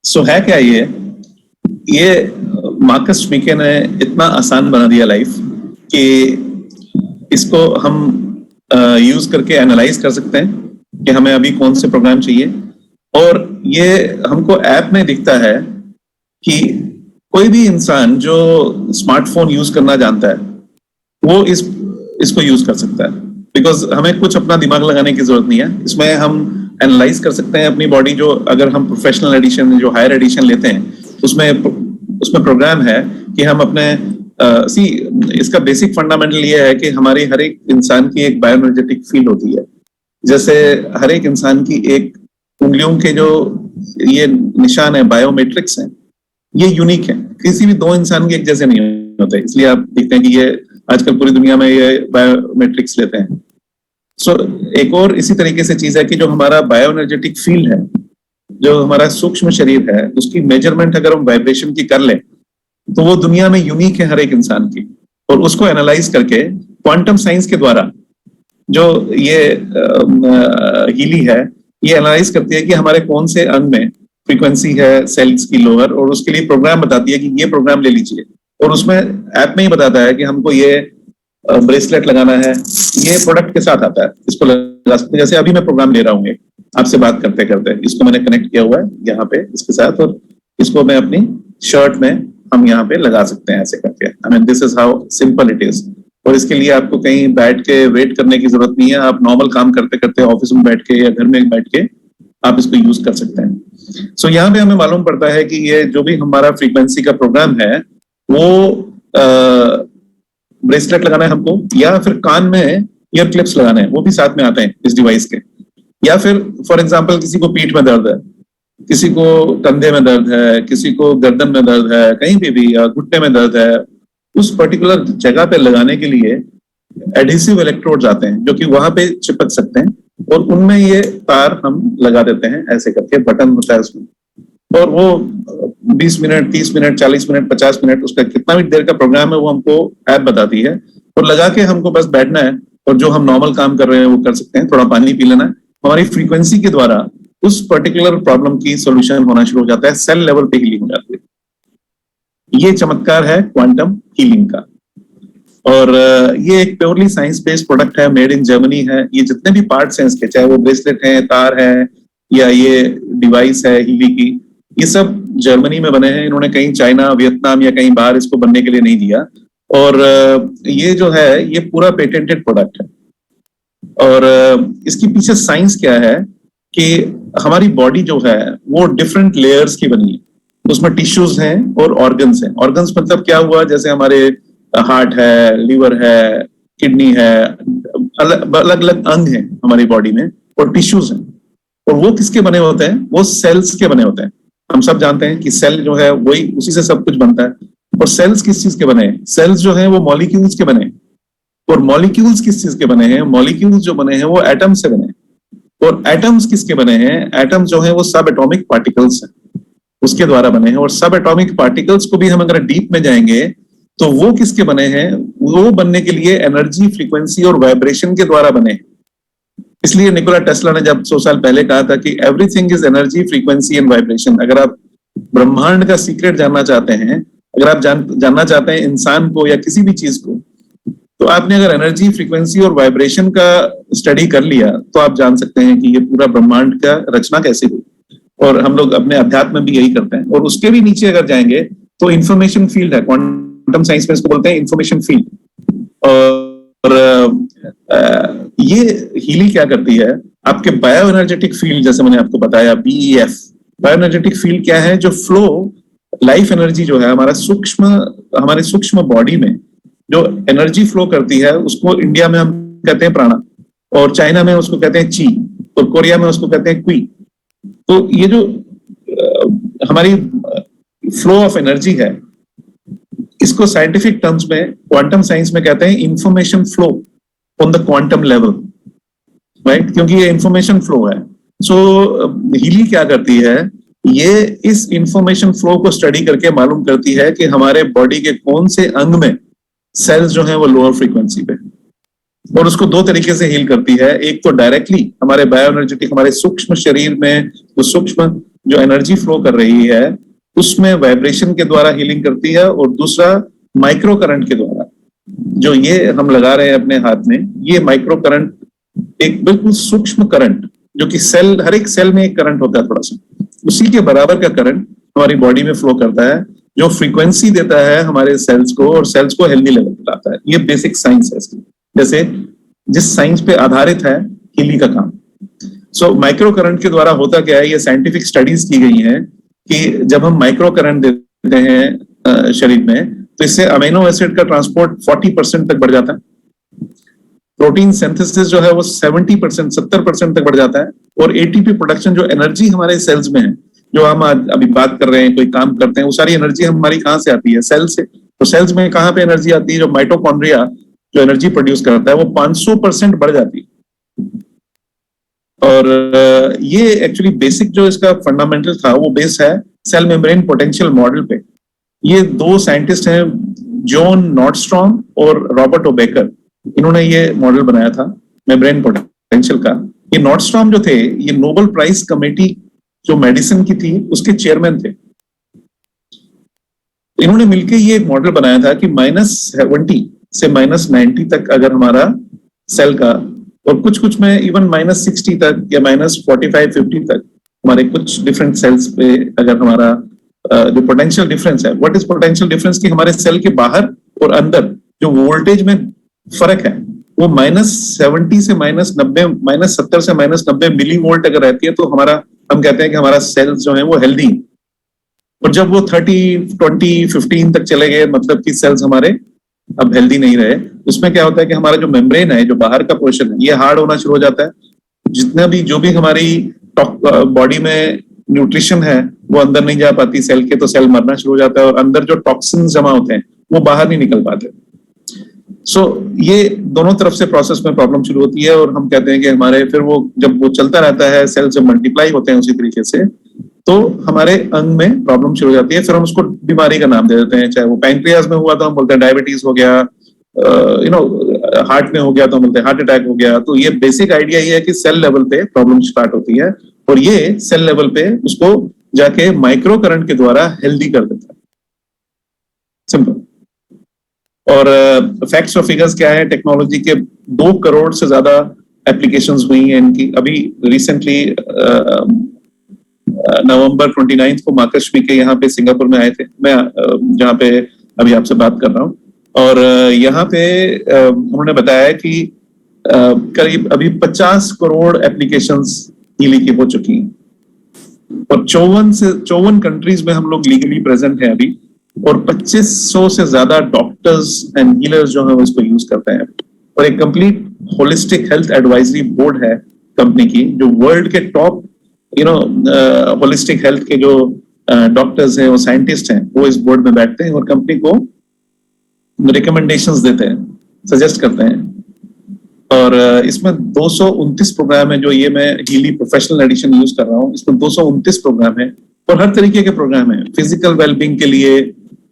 So है क्या ये मार्कस श्मिके ने इतना आसान बना दिया लाइफ कि इसको हम यूज करके एनालाइज कर सकते हैं कि हमें अभी कौन से प्रोग्राम चाहिए, और ये हमको ऐप में दिखता है कि कोई भी इंसान जो स्मार्टफोन यूज करना जानता है वो इसको यूज कर सकता है, बिकॉज हमें कुछ अपना दिमाग लगाने की जरूरत नहीं है। इसमें हम एनालाइज कर सकते हैं अपनी बॉडी, जो अगर हम प्रोफेशनल एडिशन, जो हायर एडिशन लेते हैं, उसमें प्रोग्राम है कि हम अपने इसका बेसिक फंडामेंटल ये है कि हमारी हर एक इंसान की एक बायोएनर्जेटिक फील्ड होती है। जैसे हर एक इंसान की एक उंगलियों के जो ये निशान है, बायोमेट्रिक्स हैं, ये यूनिक है, किसी भी दो इंसान के एक जैसे नहीं होते। इसलिए आप देखते हैं कि ये आजकल पूरी दुनिया में ये बायोमेट्रिक्स लेते हैं। एक और इसी तरीके से चीज है कि जो हमारा बायोएनर्जेटिक फील्ड है, जो हमारा सूक्ष्म शरीर है, उसकी मेजरमेंट अगर हम वाइब्रेशन की कर लें तो वो दुनिया में यूनिक है हर एक इंसान की। और उसको एनालाइज करके क्वांटम साइंस के द्वारा जो ये हीली है, ये एनालाइज करती है कि हमारे कौन से अंग में फ्रीक्वेंसी है सेल्स की लोअर, और उसके लिए प्रोग्राम बताती है कि ये प्रोग्राम ले लीजिए। और उसमें ऐप में ही बताता है कि हमको ये ब्रेसलेट लगाना है, ये प्रोडक्ट के साथ आता है, इसको लगा सकते हैं। जैसे अभी मैं प्रोग्राम ले रहा हूँ आपसे बात करते करते, इसको मैंने कनेक्ट किया हुआ है यहाँ पे इसके साथ, और इसको मैं अपनी शर्ट में हम यहाँ पे लगा सकते हैं ऐसे करके। I mean this is how simple it is. और इसके लिए आपको कहीं बैठ के वेट करने की जरूरत नहीं है। आप नॉर्मल काम करते करते ऑफिस में बैठ के या घर में बैठ के आप इसको यूज कर सकते हैं। सो यहाँ पे हमें मालूम पड़ता है कि ये जो भी हमारा फ्रीक्वेंसी का प्रोग्राम है वो ब्रेसलेट लगाना है हमको, या फिर कान में ईयर क्लिप्स लगाने हैं, वो भी साथ में आते हैं इस डिवाइस के। या फिर फॉर एग्जांपल किसी को पीठ में दर्द है, किसी को कंधे में दर्द है, किसी को गर्दन में दर्द है, कहीं भी या घुटने में दर्द है, उस पर्टिकुलर जगह पे लगाने के लिए एडहेसिव इलेक्ट्रोड्स आते हैं जो कि वहां पे चिपक सकते हैं, और उनमें ये तार हम लगा देते हैं ऐसे करके, बटन होता है उसमें, और वो 20 मिनट, 30 मिनट, 40 मिनट, 50 मिनट, उसका कितना भी देर का प्रोग्राम है वो हमको ऐप बताती है, और लगा के हमको बस बैठना है और जो हम नॉर्मल काम कर रहे हैं वो कर सकते हैं। थोड़ा पानी पी लेना है, हमारी फ्रीक्वेंसी के द्वारा उस पर्टिकुलर प्रॉब्लम की सोल्यूशन होना शुरू हो जाता है, सेल लेवल पे हीलिंग हो जाती है। ये चमत्कार है क्वांटम हीलिंग का, और ये एक प्योरली साइंस बेस्ड प्रोडक्ट है, मेड इन जर्मनी है। ये जितने भी पार्ट्स हैं इसके, चाहे वो ब्रेसलेट है, तार है, या ये डिवाइस है हीली की, ये सब जर्मनी में बने हैं। इन्होंने कहीं चाइना, वियतनाम या कहीं बाहर इसको बनने के लिए नहीं दिया, और ये जो है ये पूरा पेटेंटेड प्रोडक्ट है। और इसके पीछे साइंस क्या है कि हमारी बॉडी जो है वो डिफरेंट लेयर्स की बनी है, उसमें टिश्यूज हैं और ऑर्गन्स हैं। ऑर्गन्स मतलब क्या हुआ, जैसे हमारे हार्ट है, लिवर है, किडनी है, अलग अलग अंग हैं हमारी बॉडी में, और टिश्यूज हैं। और वो किसके बने होते हैं? वो सेल्स के बने होते हैं। हम सब जानते हैं कि सेल जो है वही, उसी से सब कुछ बनता है। और सेल्स किस चीज के बने हैं? सेल्स जो है वो मॉलिक्यूल्स के बने हैं। और मॉलिक्यूल्स किस चीज के बने हैं? मॉलिक्यूल्स जो बने हैं वो एटम से बने हैं। और एटम्स किसके बने हैं? एटम जो है वो सब एटॉमिक पार्टिकल्स हैं, उसके द्वारा बने हैं। और सब एटॉमिक पार्टिकल्स को भी हम अगर डीप में जाएंगे तो वो किसके बने हैं? वो बनने के लिए एनर्जी, फ्रीक्वेंसी और वाइब्रेशन के द्वारा बने हैं। इसलिए निकोला टेस्ला ने जब 100 साल पहले कहा था कि everything is energy, frequency and vibration. अगर आप ब्रह्मांड का सीक्रेट जानना चाहते हैं, अगर आप जानना चाहते हैं इंसान को या किसी भी चीज को, तो आपने अगर एनर्जी, फ्रीक्वेंसी और वाइब्रेशन का स्टडी कर लिया तो आप जान सकते हैं कि ये पूरा ब्रह्मांड का रचना कैसे हुई। और हम लोग अपने अध्यात्म में भी यही करते हैं। और उसके भी नीचे अगर जाएंगे तो इंफॉर्मेशन फील्ड है, क्वांटम साइंस में इसको बोलते हैं इंफॉर्मेशन फील्ड। और ये हीलिंग क्या करती है? आपके बायो एनर्जेटिक फील्ड, जैसे मैंने आपको बताया, BEF, बायो एनर्जेटिक फील्ड क्या है? जो फ्लो, लाइफ एनर्जी जो है हमारे सूक्ष्म बॉडी में जो एनर्जी फ्लो करती है, उसको इंडिया में हम कहते हैं प्राणा, और चाइना में उसको कहते हैं ची, और कोरिया में उसको कहते हैं क्वी। तो ये जो हमारी फ्लो ऑफ एनर्जी है, इसको साइंटिफिक टर्म्स में, क्वांटम साइंस में कहते हैं information flow on the quantum level, right? क्योंकि ये इंफॉर्मेशन फ्लो है। सो हीलिंग क्या करती है? ये इस इंफॉर्मेशन फ्लो को स्टडी करके मालूम करती है कि हमारे बॉडी के कौन से अंग में सेल्स जो हैं वो लोअर फ्रीक्वेंसी पे, और उसको दो तरीके से हील करती है। एक तो डायरेक्टली हमारे बायो एनर्जेटिक, हमारे सूक्ष्म शरीर में वो सूक्ष्म जो एनर्जी फ्लो कर रही है उसमें वाइब्रेशन के द्वारा हीलिंग करती है, और दूसरा माइक्रो करंट के द्वारा, जो ये हम लगा रहे हैं अपने हाथ में, ये माइक्रो करंट एक बिल्कुल सूक्ष्म करंट, जो कि सेल, हर एक सेल में एक करंट होता है थोड़ा सा, उसी के बराबर का करंट हमारी बॉडी में फ्लो करता है, जो फ्रीक्वेंसी देता है हमारे सेल्स को, और सेल्स को हेल्दी लेवल पे लाता है। ये बेसिक साइंस है इसकी, जैसे जिस साइंस पे आधारित है हीलिंग का काम। सो माइक्रो करंट के द्वारा होता क्या है? ये साइंटिफिक स्टडीज की गई हैं कि जब हम माइक्रो करंट देते हैं शरीर में, तो इससे अमीनो एसिड का ट्रांसपोर्ट 40% तक बढ़ जाता है, प्रोटीन सिंथेसिस जो है वो 70%, 70% तक बढ़ जाता है, और एटीपी प्रोडक्शन, जो एनर्जी हमारे सेल्स में है, जो हम आज अभी बात कर रहे हैं, कोई काम करते हैं, वो सारी एनर्जी हमारी कहाँ से आती है? सेल से। तो सेल्स में कहाँ पे एनर्जी आती है? जो माइटोकॉन्ड्रिया जो एनर्जी प्रोड्यूस करता है वो 500% बढ़ जाती है। और ये एक्चुअली बेसिक जो इसका फंडामेंटल था वो बेस है सेल मेम्ब्रेन पोटेंशियल मॉडल पे। ये दो साइंटिस्ट हैं, जॉन नॉर्डस्ट्रॉम और रॉबर्ट ओबेकर, इन्होंने ये मॉडल बनाया था मेम्ब्रेन पोटेंशियल का। ये नॉर्डस्ट्रॉम जो थे, ये नोबेल प्राइज कमेटी जो मेडिसिन की थी उसके चेयरमैन थे। इन्होंने मिलकर ये एक मॉडल बनाया था कि -70 से -90 तक अगर हमारा सेल का, और कुछ में इवन -60 तक या -45-50 तक हमारे कुछ डिफरेंट सेल्स पे अगर हमारा जो पोटेंशियल डिफरेंस है, व्हाट इज पोटेंशियल डिफरेंस, कि हमारे सेल के बाहर और अंदर जो वोल्टेज में फर्क है वो -70 से -90, -70 से -90 मिली वोल्ट अगर रहती है तो हम कहते हैं कि हमारा सेल्स जो है वो हेल्दी। और जब वो 30, 20, 15 तक चले गए, मतलब कि सेल्स हमारे अब हेल्दी नहीं रहे, उसमें क्या होता है कि हमारा जो मेम्ब्रेन है, जो बाहर का पोर्शन है, ये हार्ड होना शुरू हो जाता है। जितना भी जो भी हमारी बॉडी में न्यूट्रिशन है वो अंदर नहीं जा पाती सेल के, तो सेल मरना शुरू हो जाता है और अंदर जो टॉक्सिन जमा होते हैं वो बाहर नहीं निकल पाते। सो ये दोनों तरफ से प्रोसेस में प्रॉब्लम शुरू होती है और हम कहते हैं कि हमारे फिर वो जब वो चलता रहता है, सेल जब मल्टीप्लाई होते हैं उसी तरीके से, तो हमारे अंग में प्रॉब्लम शुरू हो जाती है। फिर हम उसको बीमारी का नाम दे देते हैं, चाहे वो पैंक्रियाज में हुआ तो हम बोलते हैं डायबिटीज हो गया, हार्ट में हो गया तो हम बोलते हैं हार्ट अटैक हो गया। तो ये बेसिक आइडिया ये है कि सेल लेवल पे प्रॉब्लम स्टार्ट होती है और ये सेल लेवल पे उसको जाके माइक्रो करंट के द्वारा हेल्दी कर देता है। सिंपल। और फैक्ट्स और फिगर्स क्या है, टेक्नोलॉजी के 2 करोड़ से ज्यादा एप्लीकेशंस हुई हैं इनकी। अभी रिसेंटली नवंबर 29 को मार्कस के यहाँ पे सिंगापुर में आए थे, मैं जहाँ पे अभी आपसे बात कर रहा हूँ, और यहाँ पे उन्होंने बताया कि करीब अभी 50 करोड़ एप्लीकेशंस हीली की हो चुकी हैं और 54 कंट्रीज में हम लोग लीगली प्रेजेंट हैं अभी, और 2500 से ज्यादा डॉक्टर्स एंड हीलर्स जो है इसको यूज करते हैं। और एक complete holistic health advisory board है कंपनी की, जो वर्ल्ड के टॉप होलिस्टिक हेल्थ के जो डॉक्टर्स हैं, वो साइंटिस्ट हैं, वो इस बोर्ड में बैठते हैं और कंपनी को रिकमेंडेशंस देते हैं, सजेस्ट करते हैं। और इसमें 229 प्रोग्राम है, जो ये मैं हीली प्रोफेशनल एडिशन यूज कर रहा हूँ, इसमें 229 प्रोग्राम है और हर तरीके के प्रोग्राम है। फिजिकल वेलबींग के लिए,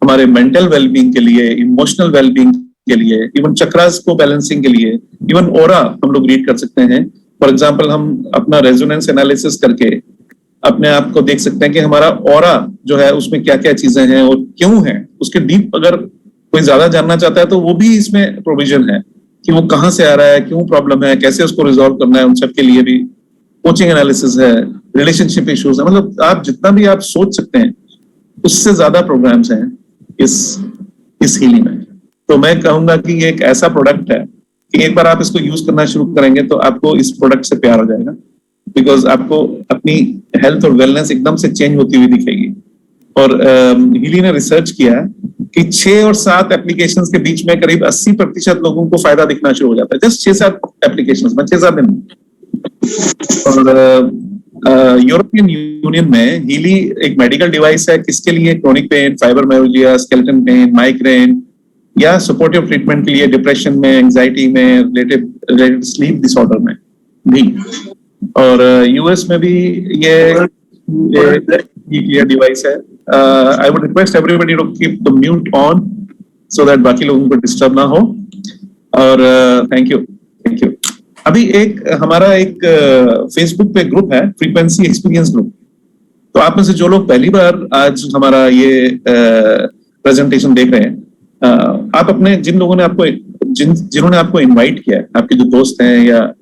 हमारे मेंटल वेलबींग के लिए, इमोशनल वेलबींग के लिए, इवन चक्रास को बैलेंसिंग के लिए, इवन ओरा हम लोग रीड कर सकते हैं। फॉर एग्जाम्पल हम अपना रेजोनेंस एनालिसिस करके अपने आप को देख सकते हैं कि हमारा ओरा जो है उसमें क्या क्या चीजें हैं और क्यों है। उसके डीप अगर कोई ज्यादा जानना चाहता है तो वो भी इसमें प्रोविजन है कि वो कहाँ से आ रहा है, क्यों प्रॉब्लम है, कैसे उसको रिजॉल्व करना है। उन सब के लिए भी कोचिंग एनालिसिस है, रिलेशनशिप इश्यूज है, मतलब आप जितना भी आप सोच सकते हैं उससे ज्यादा प्रोग्राम्स हैं इस हीली में। तो मैं कहूंगा कि ये एक ऐसा प्रोडक्ट है कि एक बार आप इसको यूज करना शुरू करेंगे तो आपको इस प्रोडक्ट से प्यार हो जाएगा, बिकॉज आपको अपनी हेल्थ और वेलनेस एकदम से चेंज होती हुई दिखेगी। और हीली ने रिसर्च किया कि 6 और 7 एप्लीकेशंस के बीच में करीब 80% लोगों को फायदा दिखना शुरू हो जाता है, जस्ट 6-7 एप्लीकेशंस में 6-7 दिन। और यूरोपियन यूनियन में हीली एक मेडिकल डिवाइस है, किसके लिए? Chronic pain, fibromyalgia, skeleton pain, migraine, या सपोर्टिव ट्रीटमेंट के लिए डिप्रेशन में, एंजाइटी में, रिलेटेड स्लीप डिसऑर्डर में भी। और यूएस में भी ये डिवाइस है। I would request everybody to keep the mute on so that बाकी लोगों को डिस्टर्ब ना हो। और थैंक यू। अभी हमारा एक फेसबुक पे ग्रुप है, फ्रीक्वेंसी एक्सपीरियंस ग्रुप। तो आप में से जो लोग पहली बार आज हमारा ये प्रेजेंटेशन देख रहे हैं, आप अपने जिन्होंने आपको इनवाइट किया है, आपके जो दोस्त हैं या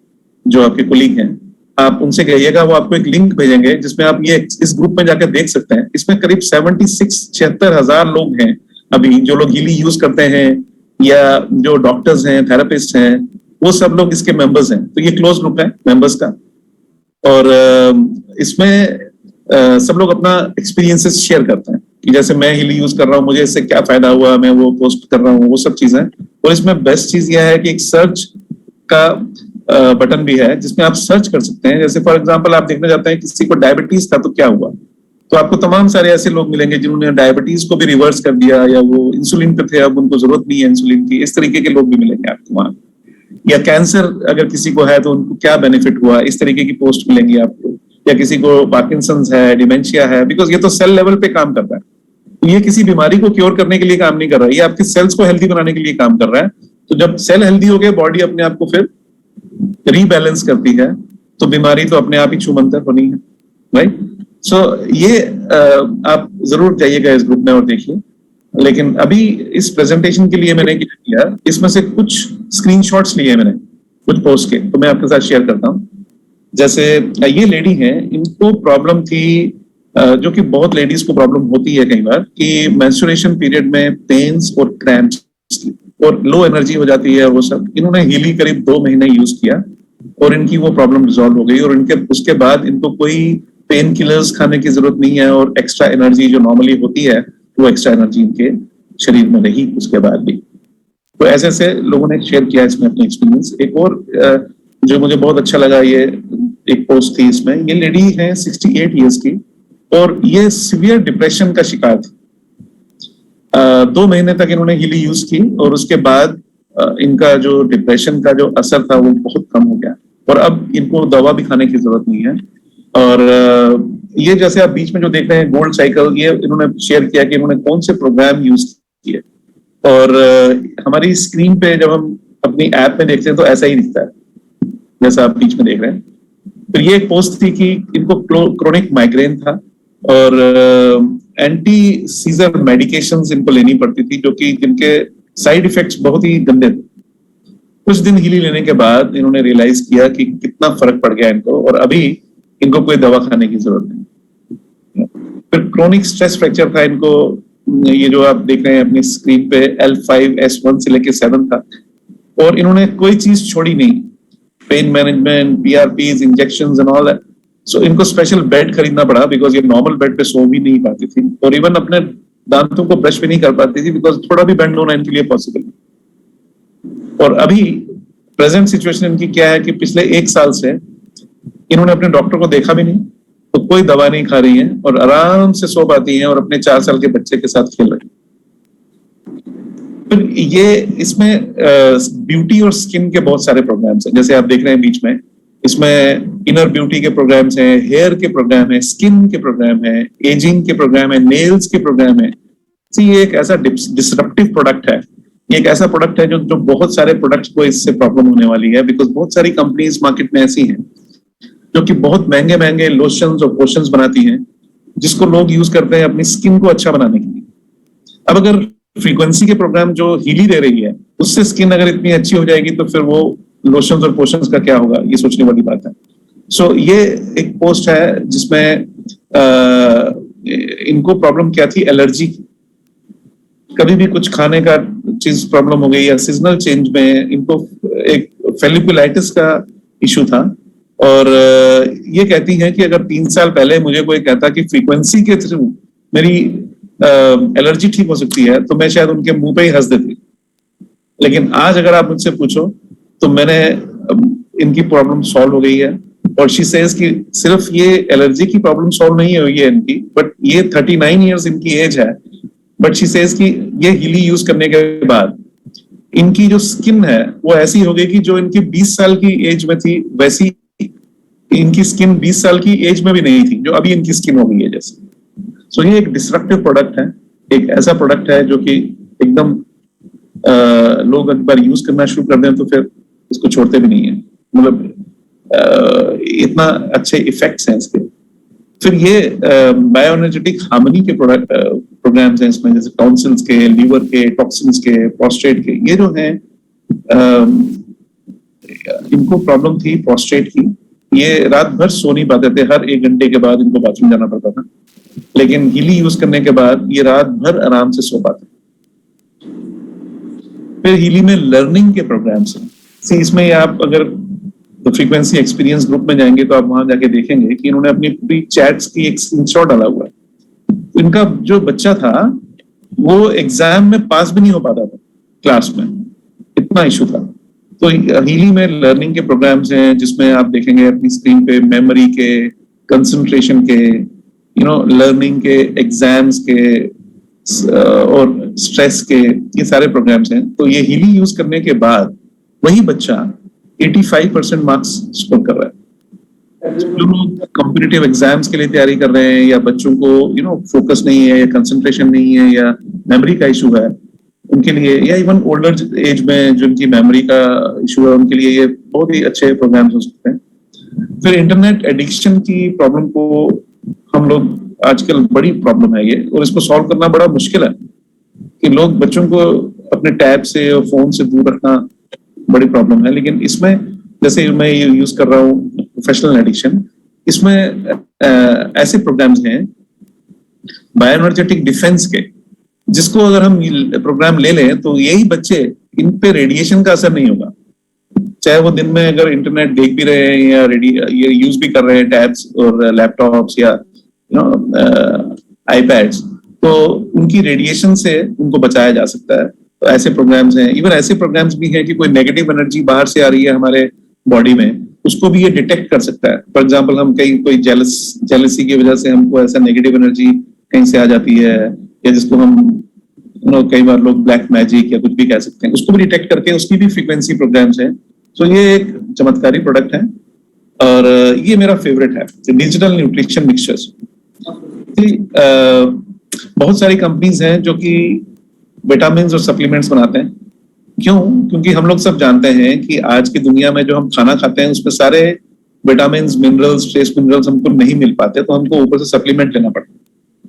जो आपके कोलीग हैं, आप उनसे कहिएगा, वो आपको एक लिंक भेजेंगे जिसमें आप ये इस ग्रुप में जाकर देख सकते हैं। इसमें करीब 76 हजार लोग हैं अभी, जो लोग हीली यूज करते हैं या जो डॉक्टर्स हैं, थेरेपिस्ट हैं, वो सब लोग इसके मेंबर्स हैं। तो ये क्लोज ग्रुप है मेंबर्स का, और इसमें सब लोग अपना एक्सपीरियंसेस शेयर करते हैं कि जैसे मैं हीली यूज कर रहा हूँ, मुझे इससे क्या फायदा हुआ, मैं वो पोस्ट कर रहा हूँ, वो सब चीजें। और इसमें बेस्ट चीज यह है कि एक सर्च का बटन भी है जिसमें आप सर्च कर सकते हैं। जैसे फॉर एग्जांपल आप देखना चाहते हैं किसी को डायबिटीज था तो क्या हुआ, तो आपको तमाम सारे ऐसे लोग मिलेंगे जिन्होंने डायबिटीज को भी रिवर्स कर दिया, या वो इंसुलिन पे थे अब उनको जरूरत नहीं है इंसुलिन की। इस तरीके के लोग भी मिलेंगे आपको वहां। या कैंसर अगर किसी को है तो उनको क्या बेनिफिट हुआ, इस तरीके की पोस्ट मिलेंगी आपको। या किसी को पार्किंसंस है, डिमेंशिया है, बिकॉज ये तो सेल लेवल पे काम कर रहा है। ये किसी बीमारी को क्योर करने के लिए काम नहीं कर रहा है, ये आपके सेल्स को हेल्दी बनाने के लिए काम कर रहा है। तो जब सेल हेल्दी हो गए, बॉडी अपने आप को फिर रीबैलेंस करती है, तो बीमारी तो अपने आप ही छूमंतर होनी है, राइट। सो ये आप जरूर जाइएगा इस ग्रुप में और देखिए। लेकिन अभी इस प्रेजेंटेशन के लिए मैंने क्या किया, इसमें से कुछ स्क्रीनशॉट्स लिए मैंने कुछ पोस्ट के, तो मैं आपके साथ शेयर करता हूँ। जैसे ये लेडी है, इनको प्रॉब्लम थी, जो कि बहुत लेडीज को प्रॉब्लम होती है कई बार, कि मेंस्ट्रुएशन पीरियड में पेन्स और क्रैम्प्स और लो एनर्जी हो जाती है, और वो सब। इन्होंने हीली करीब 2 महीने यूज किया और इनकी वो प्रॉब्लम रिजॉल्व हो गई। और इनके उसके बाद इनको कोई पेन किलर्स खाने की जरूरत नहीं है, और एक्स्ट्रा एनर्जी जो नॉर्मली होती है वो एक्स्ट्रा एनर्जी इनके शरीर में रही उसके बाद भी। तो ऐसे ऐसे लोगों ने शेयर किया इसमें अपने एक्सपीरियंस। एक और जो मुझे बहुत अच्छा लगा, ये एक पोस्ट थी इसमें, ये लेडी है 68 ईयर्स की और ये सीवियर डिप्रेशन का शिकार थी। 2 महीने तक इन्होंने हीली यूज की और उसके बाद इनका जो डिप्रेशन का जो असर था वो बहुत कम हो गया और अब इनको दवा भी खाने की जरूरत नहीं है। और ये जैसे आप बीच में जो देख रहे हैं गोल्ड साइकिल, ये इन्होंने शेयर किया कि इन्होंने कौन से प्रोग्राम यूज किए। और हमारी स्क्रीन पे जब हम अपनी ऐप में देखते हैं तो ऐसा ही दिखता है जैसा आप बीच में देख रहे हैं। तो ये एक पोस्ट थी कि इनको क्रोनिक माइग्रेन था और एंटी सीजर मेडिकेशंस इनको लेनी पड़ती थी, जो कि जिनके साइड इफेक्ट्स बहुत ही गंदे थे। कुछ दिन हीली लेने के बाद इन्होंने रियलाइज किया कि कितना फर्क पड़ गया इनको और अभी इनको कोई दवा खाने की जरूरत नहीं। फिर क्रोनिक स्ट्रेस फ्रैक्चर था इनको, ये जो आप देख रहे हैं अपनी स्क्रीन पे L5S1 से लेके 7 था और इन्होंने कोई चीज छोड़ी नहीं, pain management, PRPs, injections and all that. So इनको स्पेशल बेड खरीदना पड़ा बिकॉज ये नॉर्मल बेड पे सो भी नहीं पाती थी और इवन अपने दांतों को ब्रश भी नहीं कर पाती थी बिकॉज थोड़ा भी बेंड होना इनके लिए पॉसिबल नहीं। और अभी प्रेजेंट सिचुएशन इनकी क्या है कि पिछले 1 साल से इन्होंने अपने डॉक्टर को देखा भी नहीं, तो कोई दवा नहीं खा रही है और आराम से सो पाती हैं और अपने 4 साल के बच्चे के साथ खेल रही हैं। फिर ये इसमें ब्यूटी और स्किन के बहुत सारे प्रोग्राम्स हैं, जैसे आप देख रहे हैं बीच में, इसमें इनर ब्यूटी के प्रोग्राम्स हैं, हेयर के प्रोग्राम है, स्किन के प्रोग्राम है, एजिंग के प्रोग्राम है, नेल्स के प्रोग्राम है। ये एक ऐसा डिसरप्टिव प्रोडक्ट है, ये एक ऐसा प्रोडक्ट है जो बहुत सारे प्रोडक्ट्स को इससे प्रॉब्लम होने वाली है बिकॉज बहुत सारी कंपनीज मार्केट में ऐसी हैं जो कि बहुत महंगे महंगे लोशंस और पोशंस बनाती हैं जिसको लोग यूज करते हैं अपनी स्किन को अच्छा बनाने के लिए। अब अगर फ्रीक्वेंसी के प्रोग्राम जो हीली दे रही है उससे स्किन अगर इतनी अच्छी हो जाएगी तो फिर वो लोशंस और पोशंस का क्या होगा, ये सोचने वाली बात है। सो ये एक पोस्ट है जिसमें इनको प्रॉब्लम क्या थी, एलर्जी की। कभी भी कुछ खाने का चीज प्रॉब्लम हो गई या सीजनल चेंज में इनको एक फेलिकुलाइटिस का इशू था और ये कहती हैं कि अगर 3 साल पहले मुझे कोई कहता कि फ्रीक्वेंसी के थ्रू मेरी एलर्जी ठीक हो सकती है तो मैं शायद उनके मुंह पे ही हंस देती, लेकिन आज अगर आप मुझसे पूछो तो मैंने इनकी प्रॉब्लम सॉल्व हो गई है। और शी सेज कि सिर्फ ये एलर्जी की प्रॉब्लम सॉल्व नहीं हुई है इनकी, बट ये 39 इयर्स इनकी एज है, बट शी सेज कि ये हीली यूज करने के बाद इनकी जो स्किन है वो ऐसी हो गई कि जो इनकी 20 साल की एज में थी वैसी इनकी स्किन 20 साल की एज में भी नहीं थी जो अभी इनकी स्किन हो गई है जैसे। सो ये एक डिस्ट्रक्टिव प्रोडक्ट है, एक ऐसा प्रोडक्ट है जो कि एकदम लोग एक बार यूज करना शुरू कर दें तो फिर इसको छोड़ते भी नहीं है, मतलब इतना अच्छे इफेक्ट्स हैं इसके। फिर ये बायो एनर्जेटिक हार्मनी के प्रोग्राम्स हैं इसमें, जैसे टॉन्सिल्स के, लीवर के, टॉक्सिन्स के, प्रोस्टेट के। ये जो है इनको प्रॉब्लम थी प्रोस्टेट की, ये रात भर सो नहीं पाते थे, हर 1 घंटे के बाद इनको बाथरूम जाना पड़ता था, लेकिन हीली यूज करने के बाद ये रात भर आराम से सो पाते। फिर हीली में लर्निंग के प्रोग्राम्स हैं। इसमें आप अगर फ्रीक्वेंसी एक्सपीरियंस ग्रुप में जाएंगे तो आप वहां जाके देखेंगे कि इन्होंने अपनी पूरी चैट्स की एक स्क्रीनशॉट डाला हुआ है। तो इनका जो बच्चा था वो एग्जाम में पास भी नहीं हो पाता था क्लास में, इतना इशू था। तो हीली में लर्निंग के प्रोग्राम्स हैं जिसमें आप देखेंगे अपनी स्क्रीन पे मेमोरी के, कंसंट्रेशन के, लर्निंग के, एग्जाम्स के और स्ट्रेस के, ये सारे प्रोग्राम्स हैं। तो ये हीली यूज करने के बाद वही बच्चा 85% मार्क्स स्कोर कर रहा है। जो लोग कॉम्पिटिटिव एग्जाम्स के लिए तैयारी कर रहे हैं या बच्चों को फोकस नहीं है या कंसंट्रेशन नहीं है या मेमोरी का इशू है उनके लिए, या इवन ओल्डर एज में जिनकी मेमोरी का इशू है उनके लिए ये बहुत ही अच्छे प्रोग्राम्स हो सकते हैं। फिर इंटरनेट एडिक्शन की प्रॉब्लम को हम लोग आजकल बड़ी प्रॉब्लम है ये, और इसको सॉल्व करना बड़ा मुश्किल है कि लोग बच्चों को अपने टैब से और फोन से दूर रखना बड़ी प्रॉब्लम है। लेकिन इसमें जैसे मैं ये यूज कर रहा हूँ प्रोफेशनल एडिक्शन, इसमें ऐसे प्रोग्राम्स हैं बायो एनर्जेटिक डिफेंस के, जिसको अगर हम प्रोग्राम ले लें तो यही बच्चे, इन पे रेडिएशन का असर नहीं होगा, चाहे वो दिन में अगर इंटरनेट देख भी रहे हैं या ये यूज भी कर रहे हैं टैब्स और लैपटॉप्स या आईपैड्स, तो उनकी रेडिएशन से उनको बचाया जा सकता है। तो ऐसे प्रोग्राम्स हैं। इवन ऐसे प्रोग्राम्स भी हैं कि कोई नेगेटिव एनर्जी बाहर से आ रही है हमारे बॉडी में, उसको भी ये डिटेक्ट कर सकता है। फॉर एग्जाम्पल, हम कहीं कोई जेलसी की वजह से हमको ऐसा नेगेटिव एनर्जी कहीं से आ जाती है, या जिसको हम कई बार लोग ब्लैक मैजिक या कुछ भी कह सकते हैं, उसको भी डिटेक्ट करके उसकी भी फ्रीक्वेंसी प्रोग्राम्स हैं। तो ये एक चमत्कारी प्रोडक्ट है और ये मेरा फेवरेट है, डिजिटल न्यूट्रिशन मिक्सचर्स। बहुत सारी कंपनीज हैं जो कि विटामिन्स और सप्लीमेंट्स बनाते हैं। क्यों? क्योंकि हम लोग सब जानते हैं कि आज की दुनिया में जो हम खाना खाते हैं उसमें सारे विटामिन्स, मिनरल्स, ट्रेस मिनरल्स हमको नहीं मिल पाते, तो हमको ऊपर से सप्लीमेंट लेना पड़ता है।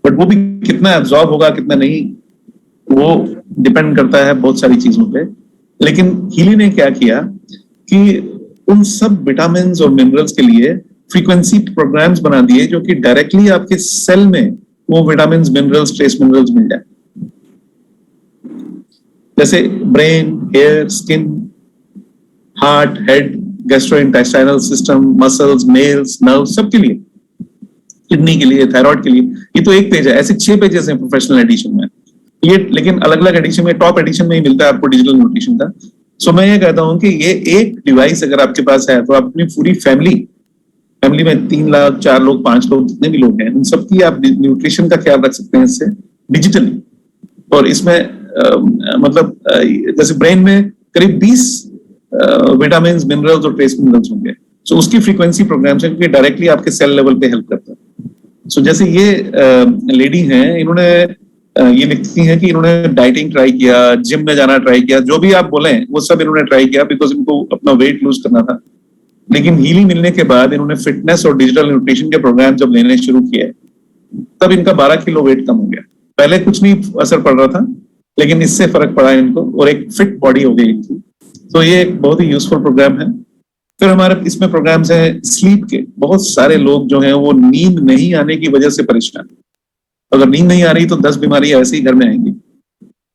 बट वो भी कितना एब्जॉर्ब होगा कितना नहीं, वो डिपेंड करता है बहुत सारी चीजों पे। लेकिन हीली ने क्या किया कि उन सब विटामिन्स और मिनरल्स के लिए फ्रीक्वेंसी प्रोग्राम्स बना दिए जो कि डायरेक्टली आपके सेल में वो विटामिन्स, मिनरल्स, ट्रेस मिनरल्स मिल जाए। जैसे brain, hair, skin, heart, head, gastrointestinal system, muscles, nails, nerve, सबके लिए, किडनी के लिए, थायराइड के लिए। ये तो एक पेज है, ऐसे 6 पेजेस हैं प्रोफेशनल एडिशन में ये, लेकिन अलग अलग एडिशन में, टॉप एडिशन में ही मिलता है आपको डिजिटल न्यूट्रिशन का। सो मैं ये कहता हूं कि ये एक डिवाइस अगर आपके पास है तो आप अपनी पूरी फैमिली में 3 लाख, 4 लोग, 5 लोग, जितने भी लोग हैं, उन सबकी आप न्यूट्रिशन का ख्याल रख सकते हैं इससे डिजिटली। और इसमें मतलब जैसे ब्रेन में करीब 20 विटामिन्स, मिनरल्स और ट्रेस मिनरल्स होंगे। सो उसकी फ्रीक्वेंसी प्रोग्राम्स है क्योंकि डायरेक्टली आपके सेल लेवल पे हेल्प करता है। सो जैसे ये लेडी हैं, इन्होंने ये लिखती हैं कि इन्होंने डाइटिंग ट्राई किया, जिम में जाना ट्राई किया, जो भी आप बोले वो सब इन्होंने ट्राई किया बिकॉज इनको अपना वेट लूज करना था। लेकिन हीली मिलने के बाद इन्होंने फिटनेस और डिजिटल न्यूट्रिशन के प्रोग्राम जब लेने शुरू किए तब इनका 12 किलो वेट कम हो गया। पहले कुछ नहीं असर पड़ रहा था, लेकिन इससे फर्क पड़ा इनको और एक फिट बॉडी हो गई इनकी। तो ये एक बहुत ही यूजफुल प्रोग्राम है। फिर हमारे इसमें प्रोग्राम्स हैं स्लीप के। बहुत सारे लोग जो हैं वो नींद नहीं आने की वजह से परेशान। अगर नींद नहीं आ रही तो 10 बीमारियां ऐसे ही घर में आएंगी।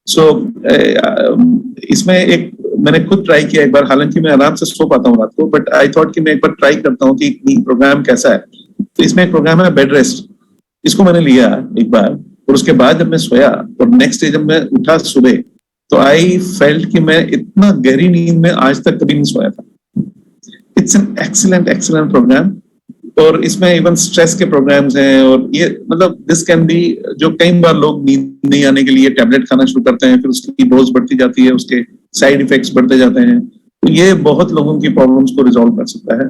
सो इसमें एक मैंने खुद ट्राई किया एक बार, हालांकि मैं आराम से सो पाता हूँ रात को, बट आई थॉट कि मैं एक बार ट्राई करता हूँ कि नींद प्रोग्राम कैसा है। तो इसमें एक प्रोग्राम है बेड रेस्ट, इसको मैंने लिया एक बार और उसके बाद जब मैं सोया और नेक्स्ट डे जब मैं उठा सुबह तो आई फेल्ट कि मैं इतना गहरी नींद में आज तक कभी नहीं सोया था। It's an excellent programme. और इसमें इवन स्ट्रेस के प्रोग्राम्स हैं और ये मतलब दिस कैन बी, जो कई बार लोग नींद नहीं आने के लिए टैबलेट खाना शुरू करते हैं, फिर उसकी डोज बढ़ती जाती है, उसके साइड इफेक्ट्स बढ़ते जाते हैं, तो ये बहुत लोगों की प्रॉब्लम्स को रिजॉल्व कर सकता है।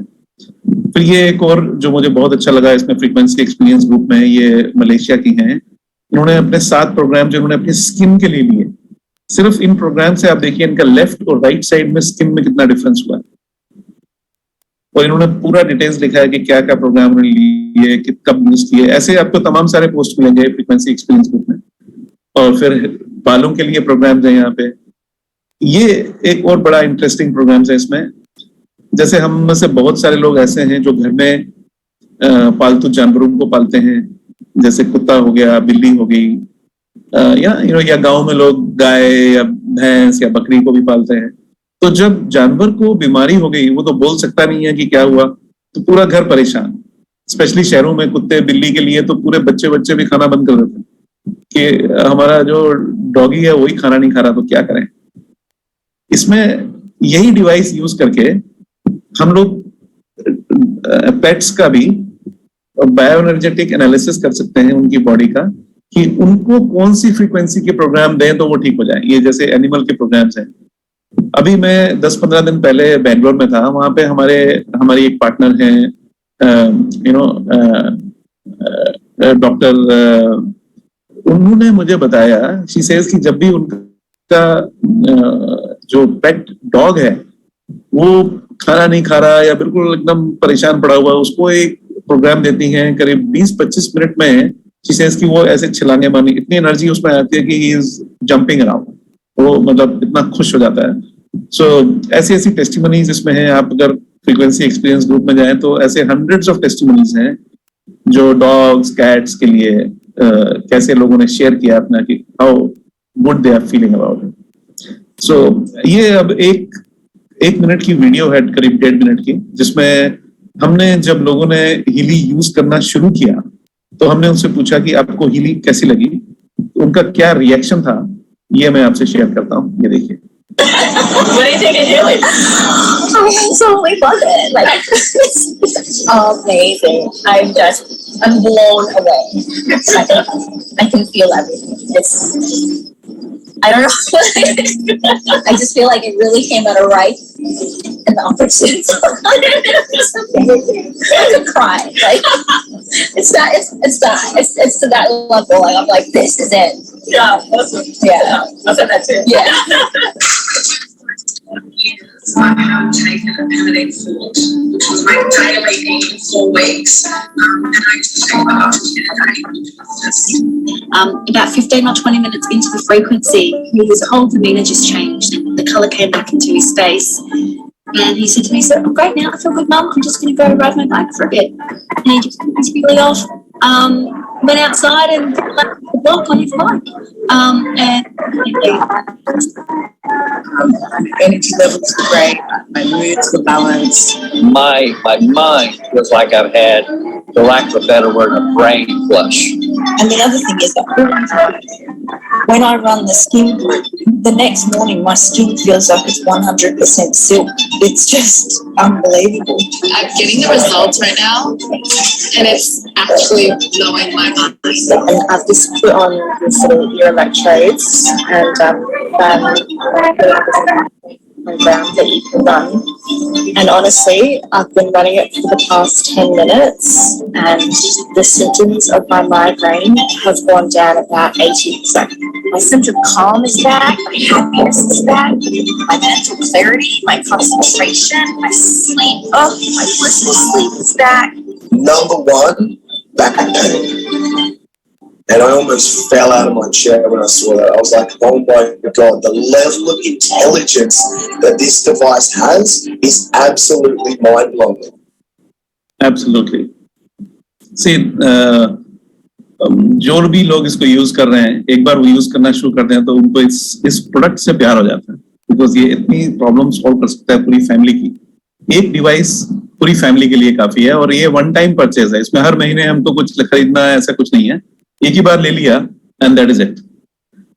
फिर ये एक और जो मुझे बहुत अच्छा लगा इसमें फ्रीक्वेंसी एक्सपीरियंस ग्रुप में, ये मलेशिया की हैं। इन्होंने अपने 7 प्रोग्राम जो इन्होंने अपनी स्किन के लिए लिए, सिर्फ इन प्रोग्राम से आप देखिए इनका लेफ्ट और राइट साइड में स्किन में कितना डिफरेंस हुआ है। और इन्होंने पूरा डिटेल्स लिखा है कि क्या क्या प्रोग्राम उन्होंने लिए, कब यूज किए। ऐसे आपको तमाम सारे पोस्ट मिलेंगे फ्रीक्वेंसी एक्सपीरियंस ग्रुप में। और फिर बालों के लिए प्रोग्राम्स हैं यहाँ पे। ये एक और बड़ा इंटरेस्टिंग प्रोग्राम है इसमें। जैसे हम में से बहुत सारे लोग ऐसे हैं जो घर में पालतू जानवरों को पालते हैं, जैसे कुत्ता हो गया, बिल्ली हो गई, या गांव में लोग गाय या भैंस या बकरी को भी पालते हैं। तो जब जानवर को बीमारी हो गई, वो तो बोल सकता नहीं है कि क्या हुआ, तो पूरा घर परेशान। स्पेशली शहरों में कुत्ते बिल्ली के लिए तो पूरे बच्चे भी खाना बंद कर देते हैं कि हमारा जो डॉगी है वही खाना नहीं खा रहा, तो क्या करें। इसमें यही डिवाइस यूज करके हम लोग पेट्स का भी बायोएनर्जेटिक एनालिसिस कर सकते हैं उनकी बॉडी का, कि उनको कौन सी फ्रीक्वेंसी के प्रोग्राम दें तो वो ठीक हो जाए। ये जैसे एनिमल के प्रोग्राम्स हैं। अभी मैं 10-15 दिन पहले बेंगलोर में था, वहां पे हमारी एक पार्टनर है डॉक्टर, उन्होंने मुझे बताया, शी सेज कि जब भी उनका जो पेट डॉग है वो खाना नहीं खा रहा या बिल्कुल एकदम परेशान पड़ा हुआ, उसको एक प्रोग्राम देती हैं करीब 20-25 मिनट में। शी सेज कि वो ऐसे छिलांगे मारने, इतनी एनर्जी उसमें आती है कि ही इज जंपिंग अराउंड, वो मतलब इतना खुश हो जाता है। सो ऐसी टेस्टिमनीज इसमें हैं। आप अगर फ्रीक्वेंसी एक्सपीरियंस ग्रुप में जाएं तो ऐसे हंड्रेड्स ऑफ टेस्टिमनीज हैं जो डॉग्स, कैट्स के लिए कैसे लोगों ने शेयर किया अपना कि how good they are feeling about it. So ये अब एक मिनट की वीडियो है, करीब 1.5 मिनट की, जिसमें हमने जब लोगों ने हीली यूज करना शुरू किया तो हमने उनसे पूछा कि आपको हीली कैसी लगी, तो उनका क्या रिएक्शन था। ये मैं आपसे शेयर करता हूँ, ये देखिए। What do you think you're doing? I totally love it. Like, it's amazing. I'm blown away. I can feel everything. I don't know. I just feel like it really came out right in the opposite. I could cry. Like, it's to that level. Like, I'm like, this is it. Yeah. Yeah. I said that too. Yeah. I have taken a Panadol Forte, which was my daily eating 4 weeks, and I used to take about 10 a day. About 15 or 20 minutes into the frequency, his whole demeanour just changed. The colour came back into his face. And he said to me, "So I'm great now, I feel good, Mum, I'm just going to go ride my bike for a bit." And he just took his really off, went outside and left the block on his bike. Energy levels were great, my moods were balanced. My mind feels like I've had, for lack of a better word, a brain flush. And the other thing is that when I run the skin group, the next morning my skin feels like it's 100% silk. It's just unbelievable. I'm getting the results right now, and it's actually blowing my mind. And I've just put on these little ear electrodes and program that you can run. And honestly, I've been running it for the past 10 minutes and the symptoms of my migraine have gone down about 80%. My sense of calm is back, my happiness is back, my mental clarity, my concentration, my sleep, my blissful sleep is back. Number one, back pain. And I almost fell out of my chair when I saw that. I was like, oh my God, the level of intelligence that this device has is absolutely mind-blowing. Absolutely. See, जो भी लोग इसको यूज कर रहे हैं, एक बार वो यूज करना शुरू करते हैं तो उनको इस प्रोडक्ट से प्यार हो जाता है, बिकॉज ये इतनी प्रॉब्लम सॉल्व कर सकता है पूरी फैमिली की। एक डिवाइस पूरी फैमिली के लिए काफी है और ये वन टाइम परचेज है, इसमें हर महीने हमको कुछ खरीदना है, ऐसा कुछ नहीं है, एक ही बार ले लिया एंड दैट इज इट।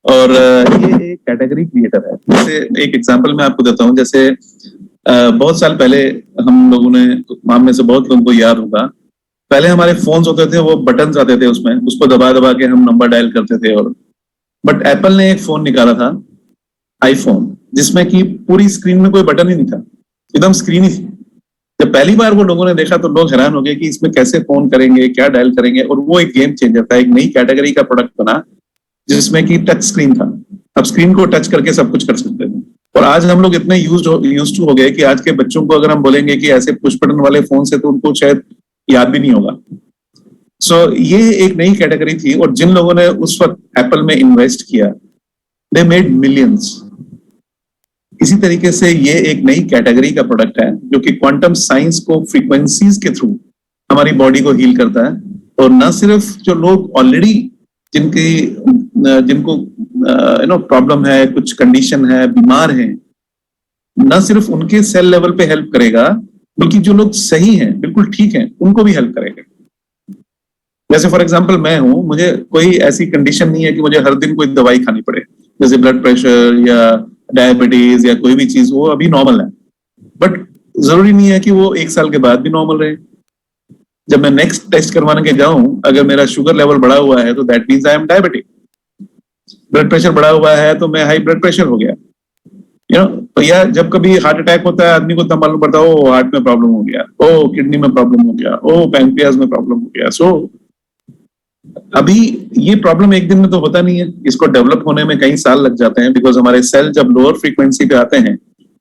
और ये एक कैटेगरी क्रिएटर है। जैसे एक एग्जांपल मैं आपको देता हूँ, जैसे बहुत साल पहले हम लोगों ने, हम में से बहुत लोगों को याद होगा, पहले हमारे फोन्स होते थे, वो बटन्स आते थे उसमें, उसको दबा दबा के हम नंबर डायल करते थे। और बट एप्पल ने एक फोन निकाला था, आईफोन, जिसमें कि पूरी स्क्रीन में कोई बटन ही नहीं था, एकदम स्क्रीन ही थी। जब पहली बार वो लोगों ने देखा तो लोग हैरान हो गए कि इसमें कैसे फोन करेंगे, क्या डायल करेंगे, और वो एक गेम चेंजर था, एक नई कैटेगरी का प्रोडक्ट बना जिसमें कि टच स्क्रीन था। अब स्क्रीन को टच करके सब कुछ कर सकते थे। और आज हम लोग इतने यूज टू हो गए कि आज के बच्चों को अगर हम बोलेंगे कि ऐसे पुश बटन वाले फोन से, तो उनको शायद याद भी नहीं होगा। सो ये एक नई कैटेगरी थी और जिन लोगों ने उस वक्त एप्पल में इन्वेस्ट किया, दे मेड मिलियंस। इसी तरीके से ये एक नई कैटेगरी का प्रोडक्ट है जो कि क्वांटम साइंस को फ्रीक्वेंसीज के थ्रू हमारी बॉडी को हील करता है। और न सिर्फ जो लोग ऑलरेडी जिनको प्रॉब्लम है, कुछ कंडीशन है, बीमार हैं, न सिर्फ उनके सेल लेवल पे हेल्प करेगा, बल्कि जो लोग सही हैं, बिल्कुल ठीक हैं, उनको भी हेल्प करेगा। जैसे फॉर एग्जांपल मैं हूं, मुझे कोई ऐसी कंडीशन नहीं है कि मुझे हर दिन कोई दवाई खानी पड़े, जैसे ब्लड प्रेशर या डायबिटीज या कोई भी चीज, वो अभी नॉर्मल है। बट जरूरी नहीं है कि वो 1 साल के बाद भी नॉर्मल रहे। जब मैं नेक्स्ट टेस्ट करवाने के जाऊं, अगर मेरा शुगर लेवल बढ़ा हुआ है तो that means I am diabetic. Blood pressure बढ़ा हुआ है तो मैं हाई ब्लड प्रेशर हो गया। तो या जब कभी हार्ट अटैक होता है, आदमी को तब मालूम पड़ता है, ओ हार्ट में प्रॉब्लम हो गया, ओ किडनी में प्रॉब्लम हो गया, ओ पैंक्रियाज में प्रॉब्लम हो गया। सो अभी ये प्रॉब्लम एक दिन में तो होता नहीं है, इसको डेवलप होने में कई साल लग जाते हैं, बिकॉज हमारे सेल जब लोअर फ्रीक्वेंसी पे आते हैं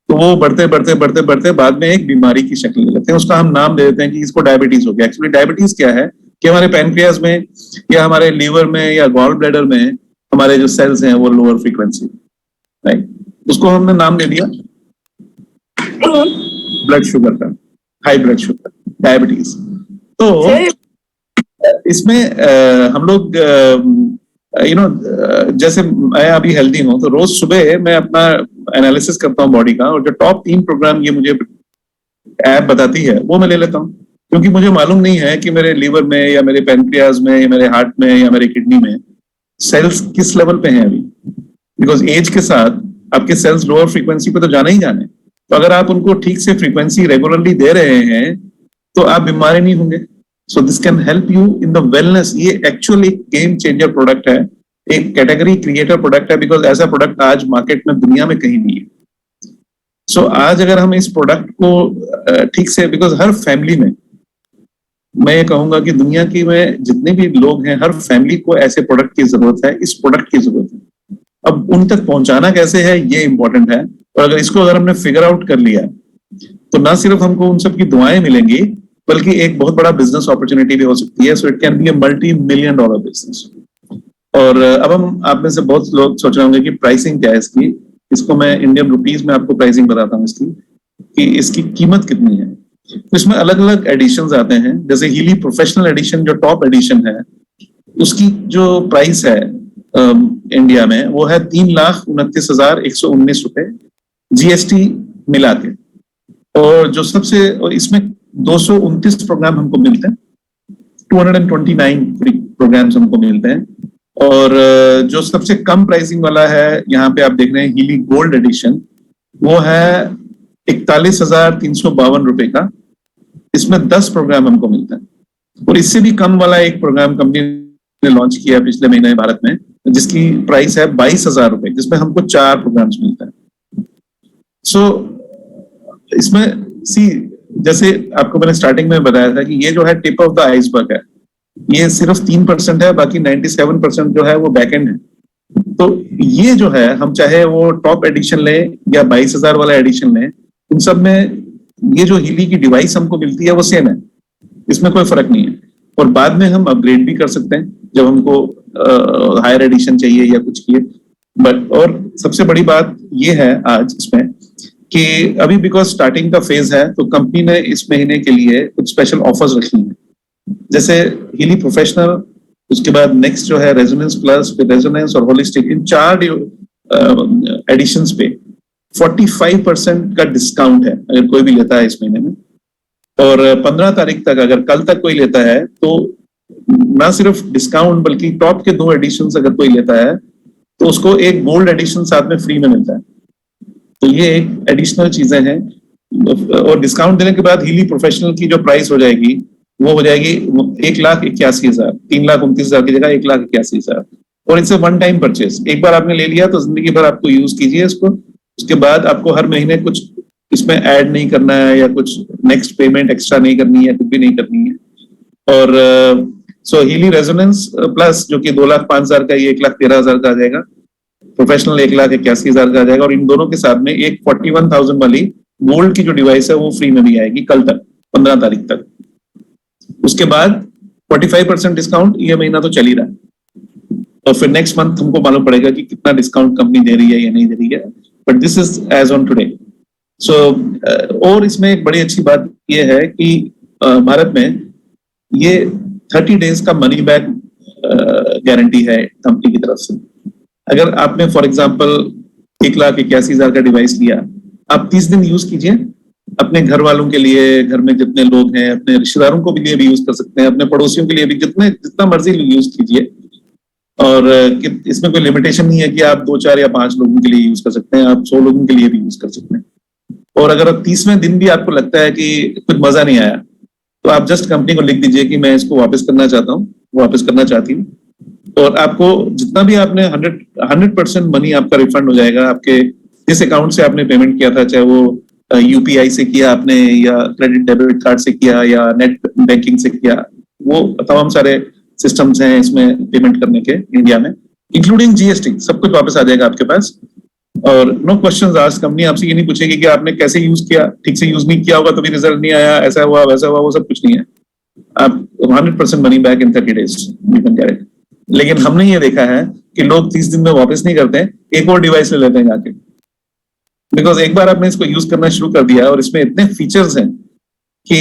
तो वो बढ़ते बढ़ते बढ़ते बढ़ते बाद में एक बीमारी की शक्ल ले लेते हैं। उसका हम नाम दे देते हैं कि इसको डायबिटीज हो गया। एक्चुअली डायबिटीज क्या है कि हमारे पैंक्रियाज में या हमारे लीवर में या गॉल ब्लैडर में हमारे जो सेल्स हैं वो लोअर फ्रीक्वेंसी, राइट, उसको हमने नाम दे दिया ब्लड शुगर का, हाई ब्लड शुगर, डायबिटीज। तो इसमें हम लोग जैसे मैं अभी हेल्दी हूं तो रोज सुबह मैं अपना एनालिसिस करता हूं बॉडी का, और जो टॉप 3 प्रोग्राम ये मुझे ऐप बताती है वो मैं ले लेता हूं, क्योंकि मुझे मालूम नहीं है कि मेरे लीवर में या मेरे पैंक्रियाज में या मेरे हार्ट में या मेरे किडनी में सेल्स किस लेवल पे हैं अभी। बिकॉज एज के साथ आपके सेल्स लोअर फ्रीक्वेंसी पे तो जाना ही जाने, तो अगर आप उनको ठीक से फ्रीक्वेंसी रेगुलरली दे रहे हैं तो आप बीमार नहीं होंगे. So this can help you in the wellness. ये एक्चुअली गेम चेंजर प्रोडक्ट है, एक कैटेगरी क्रिएटर प्रोडक्ट है, बिकॉज ऐसा प्रोडक्ट आज मार्केट में दुनिया में कहीं नहीं है. सो आज अगर हम इस प्रोडक्ट को ठीक से, बिकॉज हर फैमिली में, मैं ये कहूंगा कि दुनिया की में जितने भी लोग हैं, हर फैमिली को ऐसे प्रोडक्ट की जरूरत है, इस प्रोडक्ट की जरूरत है. अब उन तक पहुंचाना कैसे है ये इंपॉर्टेंट है. और अगर हमने फिगर आउट कर लिया तो ना सिर्फ हमको उन सब की दुआएं मिलेंगी, बल्कि एक बहुत बड़ा बिजनेस अपॉर्चुनिटी भी हो सकती है. So it can be a $multi-million business. और अब हम आप में से बहुत लोग सोच रहे होंगे कि प्राइसिंग क्या है इसकी. इसको मैं इंडियन रुपीज में आपको प्राइसिंग बताता हूँ इसकी, कि इसकी कीमत कितनी है. तो इसमें अलग अलग एडिशन आते हैं. जैसे हीली प्रोफेशनल एडिशन जो टॉप एडिशन है, उसकी जो प्राइस है इंडिया में वो है 3,29,119 रुपए GST मिला के. और जो सबसे, और इसमें 229 प्रोग्राम हमको मिलते हैं, 229 प्रोग्राम्स हमको मिलते हैं. और जो सबसे कम प्राइसिंग वाला है, यहाँ पे आप देख रहे हैं हीली गोल्ड एडिशन, वो है 41,352 रुपए का. इसमें 10 प्रोग्राम हमको मिलते हैं. और इससे भी कम वाला एक प्रोग्राम कंपनी ने लॉन्च किया पिछले महीने भारत में, जिसकी प्राइस है 22,000 रुपए, जिसमें हमको 4 प्रोग्राम्स मिलते हैं. सो इसमें जैसे आपको मैंने स्टार्टिंग में बताया था कि ये जो है टिप ऑफ द आइसबर्ग है. ये सिर्फ 3% है, बाकी 97% जो है वो बैकएंड है. तो ये जो है, हम चाहे वो टॉप एडिशन लें या 22,000 वाला एडिशन लें, उन सब में ये जो हीली की डिवाइस हमको मिलती है वो सेम है, इसमें कोई फर्क नहीं है. और बाद में हम अपग्रेड भी कर सकते हैं जब हमको हायर एडिशन चाहिए या कुछ किए. बट और सबसे बड़ी बात ये है आज इसमें कि अभी बिकॉज स्टार्टिंग का फेज है, तो कंपनी ने इस महीने के लिए कुछ स्पेशल ऑफर्स रखी हैं. जैसे हीली प्रोफेशनल, उसके बाद नेक्स्ट जो है रेजोनेंस प्लस, फिर रेजोनेंस और होलिस्टिक, इन 4 एडिशंस पे 45% का डिस्काउंट है अगर कोई भी लेता है इस महीने में. और 15 तारीख तक, अगर कल तक कोई लेता है, तो ना सिर्फ डिस्काउंट बल्कि टॉप के 2 एडिशंस अगर कोई लेता है तो उसको एक गोल्ड एडिशन साथ में फ्री में मिलता है. तो ये एक एडिशनल चीजें हैं. और डिस्काउंट देने के बाद हीली प्रोफेशनल की जो प्राइस हो जाएगी वो हो जाएगी 1,81,000, 3,29,000 की जगह 1,81,000. और इट्स वन टाइम परचेज. एक बार आपने ले लिया तो जिंदगी भर आपको यूज कीजिए इसको. उसके बाद आपको हर महीने कुछ इसमें ऐड नहीं करना है, या कुछ नेक्स्ट पेमेंट एक्स्ट्रा नहीं करनी है, कुछ भी नहीं करनी है. और सो हीली रेजोनेंस प्लस जो कि 2,05,000 का, ये 1,13,000 का आ जाएगा. प्रोफेशनल 1,81,000 का आ जाएगा. और इन दोनों के साथ में एक 41,000 वाली गोल्ड की जो डिवाइस है वो फ्री में भी आएगी कल तक, 15 तारीख तक. उसके बाद 45% डिस्काउंट ये महीना तो चल ही रहा है. और फिर नेक्स्ट मंथ हमको मालूम पड़ेगा कि कितना डिस्काउंट कंपनी दे रही है या नहीं दे रही है. But this is as on today. So और इसमें एक बड़ी अच्छी बात ये है कि भारत में ये 30 डेज का मनी बैक गारंटी है कंपनी की तरफ से. अगर आपने फॉर एग्जांपल 1,81,000 का डिवाइस लिया, आप 30 दिन यूज कीजिए. अपने घर वालों के लिए, घर में जितने लोग हैं, अपने रिश्तेदारों को भी लिए भी यूज कर सकते हैं, अपने पड़ोसियों के लिए भी, जितना मर्जी यूज कीजिए. और इसमें कोई लिमिटेशन नहीं है कि आप 2, 4 या 5 लोगों के लिए यूज कर सकते हैं. आप 100 लोगों के लिए भी यूज कर सकते हैं. और अगर आप 30वें दिन भी आपको लगता है कि कुछ मजा नहीं आया, तो आप जस्ट कंपनी को लिख दीजिए कि मैं इसको वापस करना चाहता हूँ, वापस करना चाहती हूँ. और आपको जितना भी आपने 100% मनी आपका रिफंड हो जाएगा. आपके जिस अकाउंट से आपने पेमेंट किया था, चाहे वो UPI से किया आपने, या क्रेडिट डेबिट कार्ड से किया, या नेट बैंकिंग से किया, वो तमाम सारे सिस्टम्स हैं इसमें पेमेंट करने के इंडिया में, इंक्लूडिंग GST. सब कुछ वापस आ जाएगा आपके पास. और नो क्वेश्चंस आस्क्ड. कंपनी आपसे ये नहीं पूछेगी कि आपने कैसे यूज किया, ठीक से यूज नहीं किया होगा तो भी रिजल्ट नहीं आया, ऐसा हुआ वैसा हुआ, वो सब कुछ नहीं है. आप 100% money back in 30 days you can get it. लेकिन हमने ये देखा है कि लोग 30 दिन में वापस नहीं करते हैं, एक और डिवाइस ले लेते हैं जाके. बिकॉज एक बार आपने इसको यूज करना शुरू कर दिया और इसमें इतने फीचर्स हैं कि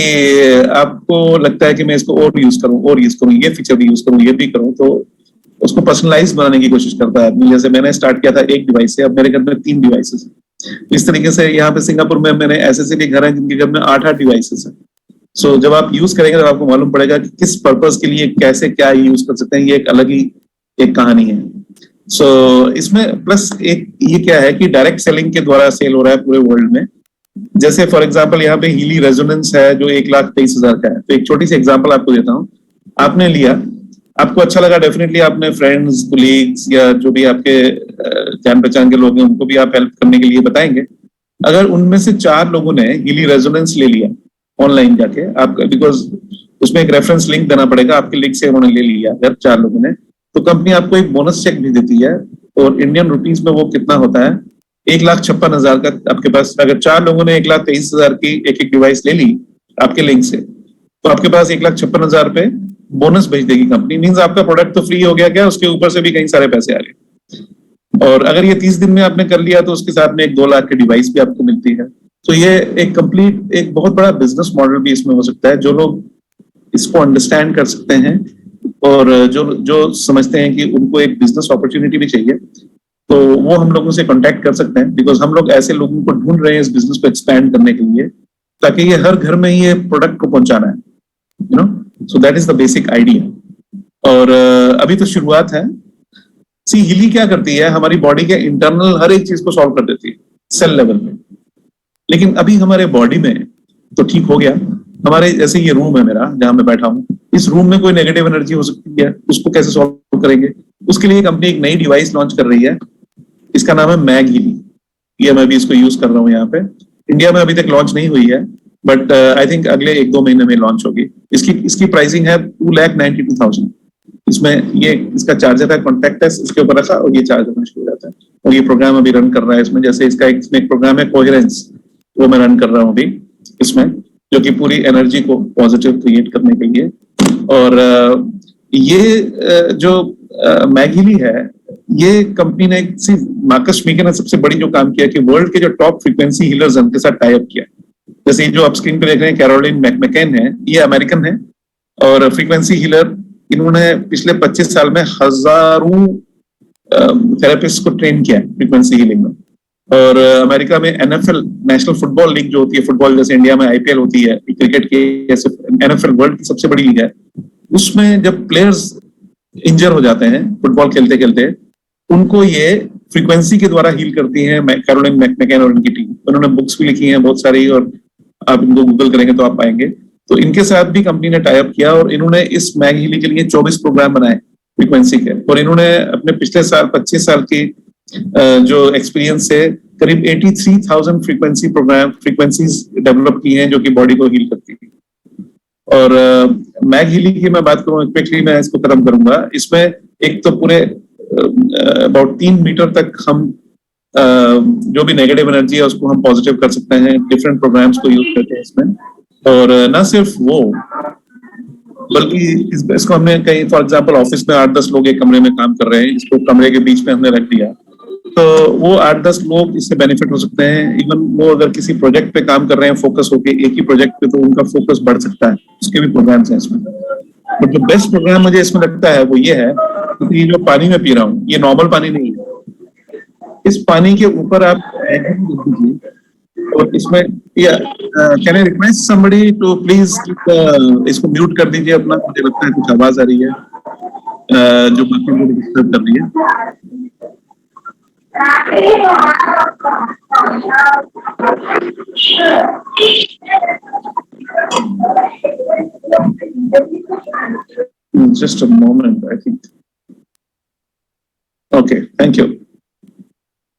आपको लगता है कि मैं इसको और यूज करूं, ये फीचर भी यूज करूं, ये भी करूं. तो उसको पर्सनलाइज बनाने की कोशिश करता है आदमी. जैसे मैंने स्टार्ट किया था एक डिवाइस से, अब मेरे घर में 3 डिवाइसेस हैं. इस तरीके से यहाँ पे सिंगापुर में मैंने ऐसे भी घर हैं जिनके घर में 8 डिवाइसेस हैं. सो जब आप यूज करेंगे तो आपको मालूम पड़ेगा कि किस पर्पस के लिए कैसे क्या यूज कर सकते हैं. ये एक अलग ही एक कहानी है. सो इसमें प्लस एक ये क्या है कि डायरेक्ट सेलिंग के द्वारा सेल हो रहा है पूरे वर्ल्ड में। जैसे फॉर एग्जांपल यहाँ पे हीली रेजोनेंस है जो 1,23,000 का है। तो एक छोटी सी एग्जांपल आपको देता हूँ। आपने लिया, आपको अच्छा लगा, डेफिनेटली आपने फ्रेंड्स, कोलीग्स या जो भी आपके जान पहचान के लोग हैं उनको भी आप हेल्प करने के लिए बताएंगे। अगर उनमें से 4 लोगों ने हीली रेजोनेंस ले लिया ऑनलाइन जाके, आप बिकॉज उसमें एक रेफरेंस लिंक देना पड़ेगा, आपके लिंक से उन्होंने ले लिया अगर 4 लोगों ने, तो कंपनी आपको एक बोनस चेक भी देती है। और इंडियन रुपीस में वो कितना होता है, 1,56,000 का आपके पास। अगर 4 लोगों ने 1,23,000 की एक एक डिवाइस ले ली आपके लिंक से, तो आपके पास 1,56,000 पे बोनस भेज देगी कंपनी। मींस आपका प्रोडक्ट तो फ्री हो गया, क्या उसके ऊपर से भी कई सारे पैसे आ गए। और अगर ये 30 दिन में आपने कर लिया तो उसके साथ में एक 2 लाख की डिवाइस भी आपको मिलती है। तो ये एक कंप्लीट एक बहुत बड़ा बिजनेस मॉडल भी इसमें हो सकता है। जो लोग इसको अंडरस्टैंड कर सकते हैं और जो समझते हैं कि उनको एक बिजनेस अपॉर्चुनिटी भी चाहिए, तो वो हम लोगों से कांटेक्ट कर सकते हैं। बिकॉज हम लोग ऐसे लोगों को ढूंढ रहे हैं इस बिजनेस को एक्सपैंड करने के लिए, ताकि ये हर घर में ये प्रोडक्ट को पहुंचाना है, you know. So that is the basic idea. और अभी तो शुरुआत है। सी हीली क्या करती है, हमारी बॉडी के इंटरनल हर एक चीज को सॉल्व कर देती है सेल लेवल में। लेकिन अभी हमारे बॉडी में तो ठीक हो गया, हमारे जैसे ये रूम है मेरा जहां मैं बैठा हूँ, इस रूम में कोई नेगेटिव एनर्जी हो सकती है, उसको कैसे सॉल्व करेंगे? उसके लिए कंपनी एक नई डिवाइस लॉन्च कर रही है, इसका नाम है मैग हीली। ये मैं भी इसको यूज कर रहा हूँ यहाँ पे। इंडिया में अभी तक लॉन्च नहीं हुई है, बट आई थिंक अगले 1-2 महीने में लॉन्च होगी। इसकी प्राइसिंग है 2,92,000। इसमें ये इसका चार्जर है, कॉन्टैक्ट है, इसके ऊपर रखा और ये चार्ज होना शुरू हो जाता है। और ये प्रोग्राम अभी रन कर रहा है इसमें। जैसे इसका एक प्रोग्राम है कोहेरेंस, वो मैं रन कर रहा हूँ अभी इसमें, जो कि पूरी एनर्जी को पॉजिटिव क्रिएट करने के लिए। और ये जो मैग हीली है, ये कंपनी ने मार्कस श्मीकर ने सबसे बड़ी जो काम किया कि वर्ल्ड के जो टॉप फ्रीक्वेंसी हीलर्स हैं उनके साथ टाई अप किया। जैसे जो आप स्क्रीन पे देख रहे हैं कैरोलिन मैकमैकन है, ये अमेरिकन है और फ्रीक्वेंसी हीलर। इन्होंने पिछले 25 साल में हजारों थेरेपिस्ट को ट्रेन किया फ्रीक्वेंसी हीलिंग में। और अमेरिका में NFL नेशनल फुटबॉल लीग जो होती है, फुटबॉल जैसे इंडिया में IPL होती है, क्रिकेट की ऐसे NFL वर्ल्ड की सबसे बड़ी लीग है। उसमें जब प्लेयर्स इंजर हो जाते हैं फुटबॉल खेलते खेलते, उनको ये फ्रीक्वेंसी के द्वारा हील करती है कैरोलिन मैकमैकन और उनकी टीम। उन्होंने बुक्स भी लिखी हैं बहुत सारी, और आप इनको गूगल करेंगे तो आप पाएंगे। तो इनके साथ भी कंपनी ने टाई अप किया और इन्होंने इस मैग हीली के लिए 24 प्रोग्राम बनाए फ्रीक्वेंसी के। और इन्होंने अपने पिछले साल 25 साल की जो एक्सपीरियंस से करीब 83,000 फ्रीक्वेंसीज डेवलप की हैं जो कि बॉडी को हील करती है। और मैग हीली की मैं बात करूं, क्विकली मैं इसको खत्म करूंगा। इसमें एक तो पूरे अबाउट 3 मीटर तक हम जो भी नेगेटिव एनर्जी है उसको हम पॉजिटिव कर सकते हैं। डिफरेंट प्रोग्राम्स को यूज करते हैं इसमें। और ना सिर्फ वो, बल्कि इसको हमने कहीं फॉर एग्जांपल ऑफिस में 8-10 लोग एक कमरे में काम कर रहे हैं, इसको कमरे के बीच में हमने रख दिया, तो वो 8-10 लोग इससे बेनिफिट हो सकते हैं। इवन वो अगर किसी प्रोजेक्ट पे काम कर रहे हैं फोकस होके एक ही प्रोजेक्ट पे, तो उनका फोकस बढ़ सकता है। उसके भी प्रोग्राम्स हैं इसमें। बट जो बेस्ट प्रोग्राम मुझे इसमें लगता है वो ये है कि ये जो पानी में पी रहा हूँ, ये नॉर्मल पानी नहीं है। इस पानी के ऊपर आप और इसमें can I request somebody to please इसको म्यूट कर दीजिए अपना, मुझे लगता है कुछ आवाज आ रही है जो बाकी को डिस्टर्ब कर रही है। Just a moment, I think. Okay, thank you.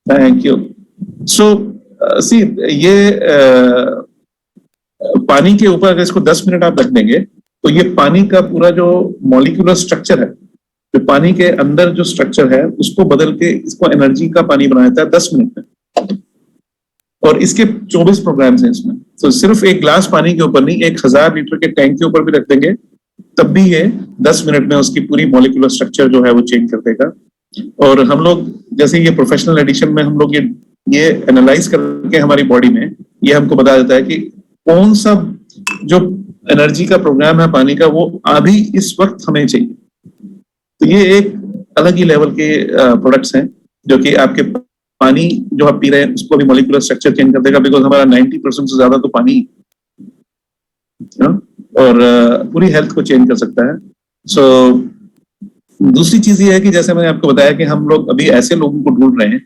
Thank you. So, see, ये पानी के ऊपर अगर इसको 10 मिनट आप रख देंगे, तो ये पानी का पूरा जो मॉलिक्यूलर स्ट्रक्चर है, जो पानी के अंदर जो स्ट्रक्चर है, उसको बदल के इसको एनर्जी का पानी बना देता है 10 मिनट में। और इसके 24 प्रोग्राम्स हैं इसमें। तो सिर्फ एक ग्लास पानी के ऊपर नहीं, 1000 लीटर के टैंक के ऊपर भी रख देंगे, तब भी ये 10 मिनट में उसकी पूरी मॉलिक्यूलर स्ट्रक्चर जो है वो चेंज कर देगा। और हम लोग जैसे ये प्रोफेशनल एडिशन में हम लोग ये एनालाइज करके हमारी बॉडी में ये हमको बता देता है कि कौन सा जो एनर्जी का प्रोग्राम है पानी का, वो अभी इस वक्त हमें चाहिए। तो ये एक अलग ही लेवल के प्रोडक्ट्स हैं जो कि आपके पानी जो आप पी रहे हैं उसको भी मॉलिक्यूलर स्ट्रक्चर चेंज कर देगा। बिकॉज हमारा 90% से ज्यादा तो पानी और पूरी हेल्थ को चेंज कर सकता है। सो दूसरी चीज ये है कि जैसे मैंने आपको बताया कि हम लोग अभी ऐसे लोगों को ढूंढ रहे हैं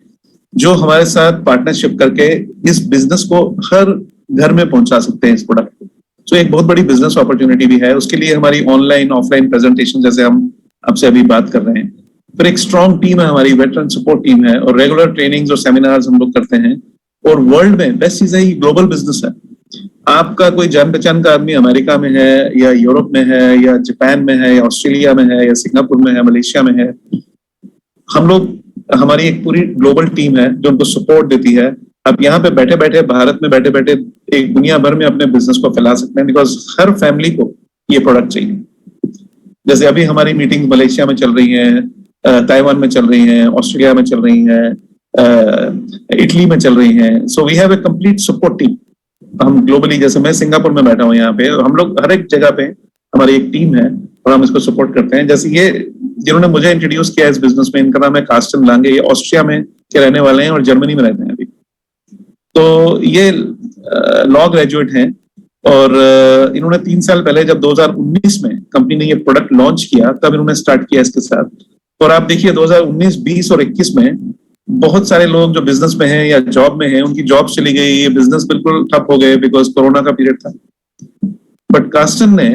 जो हमारे साथ पार्टनरशिप करके इस बिजनेस को हर घर में पहुंचा सकते हैं, इस प्रोडक्ट को। तो एक बहुत बड़ी बिजनेस अपॉर्चुनिटी भी है। उसके लिए हमारी ऑनलाइन ऑफलाइन प्रेजेंटेशन जैसे हम आपसे अभी बात कर रहे हैं, फिर एक स्ट्रॉन्ग टीम है हमारी, वेटरन सपोर्ट टीम है, और रेगुलर ट्रेनिंग्स और सेमिनार्स हम लोग करते हैं। और वर्ल्ड में बेस्ट चीज है, ये ग्लोबल बिजनेस है। आपका कोई जान पहचान का आदमी अमेरिका में है या यूरोप में है या जापान में है या ऑस्ट्रेलिया में है या सिंगापुर में है, मलेशिया में है, हम लोग, हमारी एक पूरी ग्लोबल टीम है जो उनको सपोर्ट देती है। आप यहाँ पे बैठे बैठे, भारत में बैठे बैठे एक दुनिया भर में अपने बिजनेस को फैला सकते हैं, बिकॉज हर फैमिली को ये प्रोडक्ट चाहिए। जैसे अभी हमारी मीटिंग मलेशिया में चल रही है, ताइवान में चल रही है, ऑस्ट्रेलिया में चल रही है, इटली में चल रही है। So we have a complete support team. हम ग्लोबली, जैसे मैं सिंगापुर में बैठा हूँ यहाँ पे, हम लोग हर एक जगह पे हमारी एक टीम है और हम इसको सपोर्ट करते हैं। जैसे ये जिन्होंने मुझे इंट्रोड्यूस किया इस बिजनेस में, इनका नाम है कार्स्टन लांगे। ये ऑस्ट्रिया में के रहने वाले हैं और जर्मनी में रहते हैं अभी। तो ये लॉ ग्रेजुएट हैं और इन्होंने 3 साल पहले, जब 2019 में कंपनी ने ये प्रोडक्ट लॉन्च किया, तब इन्होंने स्टार्ट किया इसके साथ। और आप देखिए 2019, 20 और 21 में बहुत सारे लोग जो बिजनेस में हैं या जॉब में हैं, उनकी जॉब चली गई, ये बिजनेस बिल्कुल ठप हो गए बिकॉज कोरोना का पीरियड था। बट कार्स्टन ने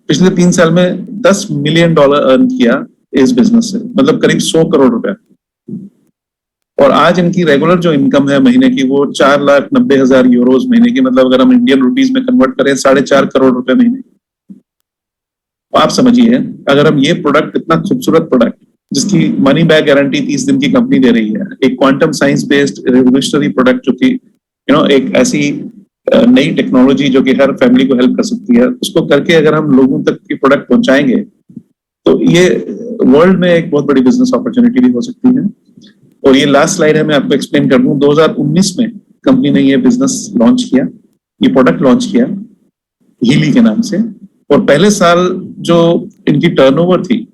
पिछले 3 साल में $10 मिलियन अर्न किया इस बिजनेस से, मतलब करीब 100 करोड़ रुपए। और आज इनकी रेगुलर जो इनकम है महीने की, वो 4,90,000 यूरोज महीने की, मतलब अगर हम इंडियन रुपीज में कन्वर्ट करें 4.5 करोड़ रुपए महीने। आप समझिए, अगर हम ये प्रोडक्ट, इतना खूबसूरत प्रोडक्ट जिसकी मनी बैक गारंटी 30 दिन की कंपनी दे रही है, एक quantum science based revolutionary product जो कि एक ऐसी नई टेक्नोलॉजी जो कि हर फैमिली को हेल्प कर सकती है, उसको करके अगर हम लोगों तक की प्रोडक्ट पहुंचाएंगे तो ये वर्ल्ड में एक बहुत बड़ी बिजनेस अपॉर्चुनिटी भी हो सकती है। और ये लास्ट स्लाइड है, मैं आपको एक्सप्लेन कर दूं। 2019 में कंपनी ने ये बिजनेस लॉन्च किया, ये प्रोडक्ट लॉन्च किया हीली के नाम से। और पहले साल जो इनकी टर्नओवर थी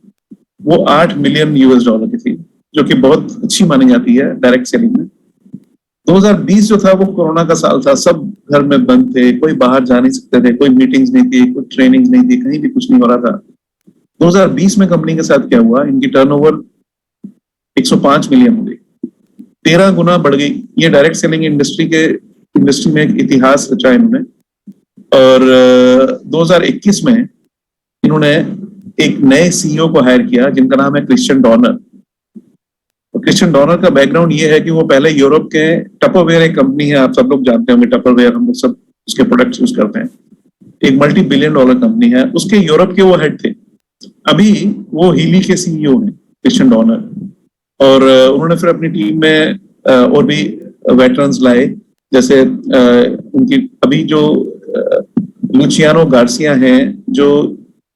वो $8 मिलियन की थी, जो कि बहुत अच्छी मानी जाती है डायरेक्ट सेलिंग में। 2020 जो था वो कोरोना का साल था, सब घर में बंद थे, कोई बाहर जा नहीं सकते थे, कोई मीटिंग्स नहीं थी, कोई ट्रेनिंग्स नहीं थी, कहीं भी कुछ नहीं हो रहा था। 2020 में कंपनी के साथ क्या हुआ, इनकी टर्नओवर 105 मिलियन हो गई, 13 गुना बढ़ गई। ये डायरेक्ट सेलिंग इंडस्ट्री में एक इतिहास रचा इन्होंने। और 2021 में इन्होंने एक नए सीईओ को हायर किया जिनका नाम है क्रिश्चियन डॉर्नर। तो क्रिश्चियन डॉर्नर का बैकग्राउंड ये है कि वो पहले यूरोप के टपरवेयर एक कंपनी है, आप सब लोग जानते होंगे टपरवेयर, हम लोग सब उसके प्रोडक्ट्स यूज करते हैं, एक $multi-billion कंपनी है, उसके यूरोप के वो हेड थे। अभी वो हीली के सीईओ हैं क्रिश्चियन डॉर्नर। और उन्होंने फिर अपनी टीम में और भी वेटरन्स लाए, जैसे उनकी अभी जो लुचियानो गार्सिया हैं, जो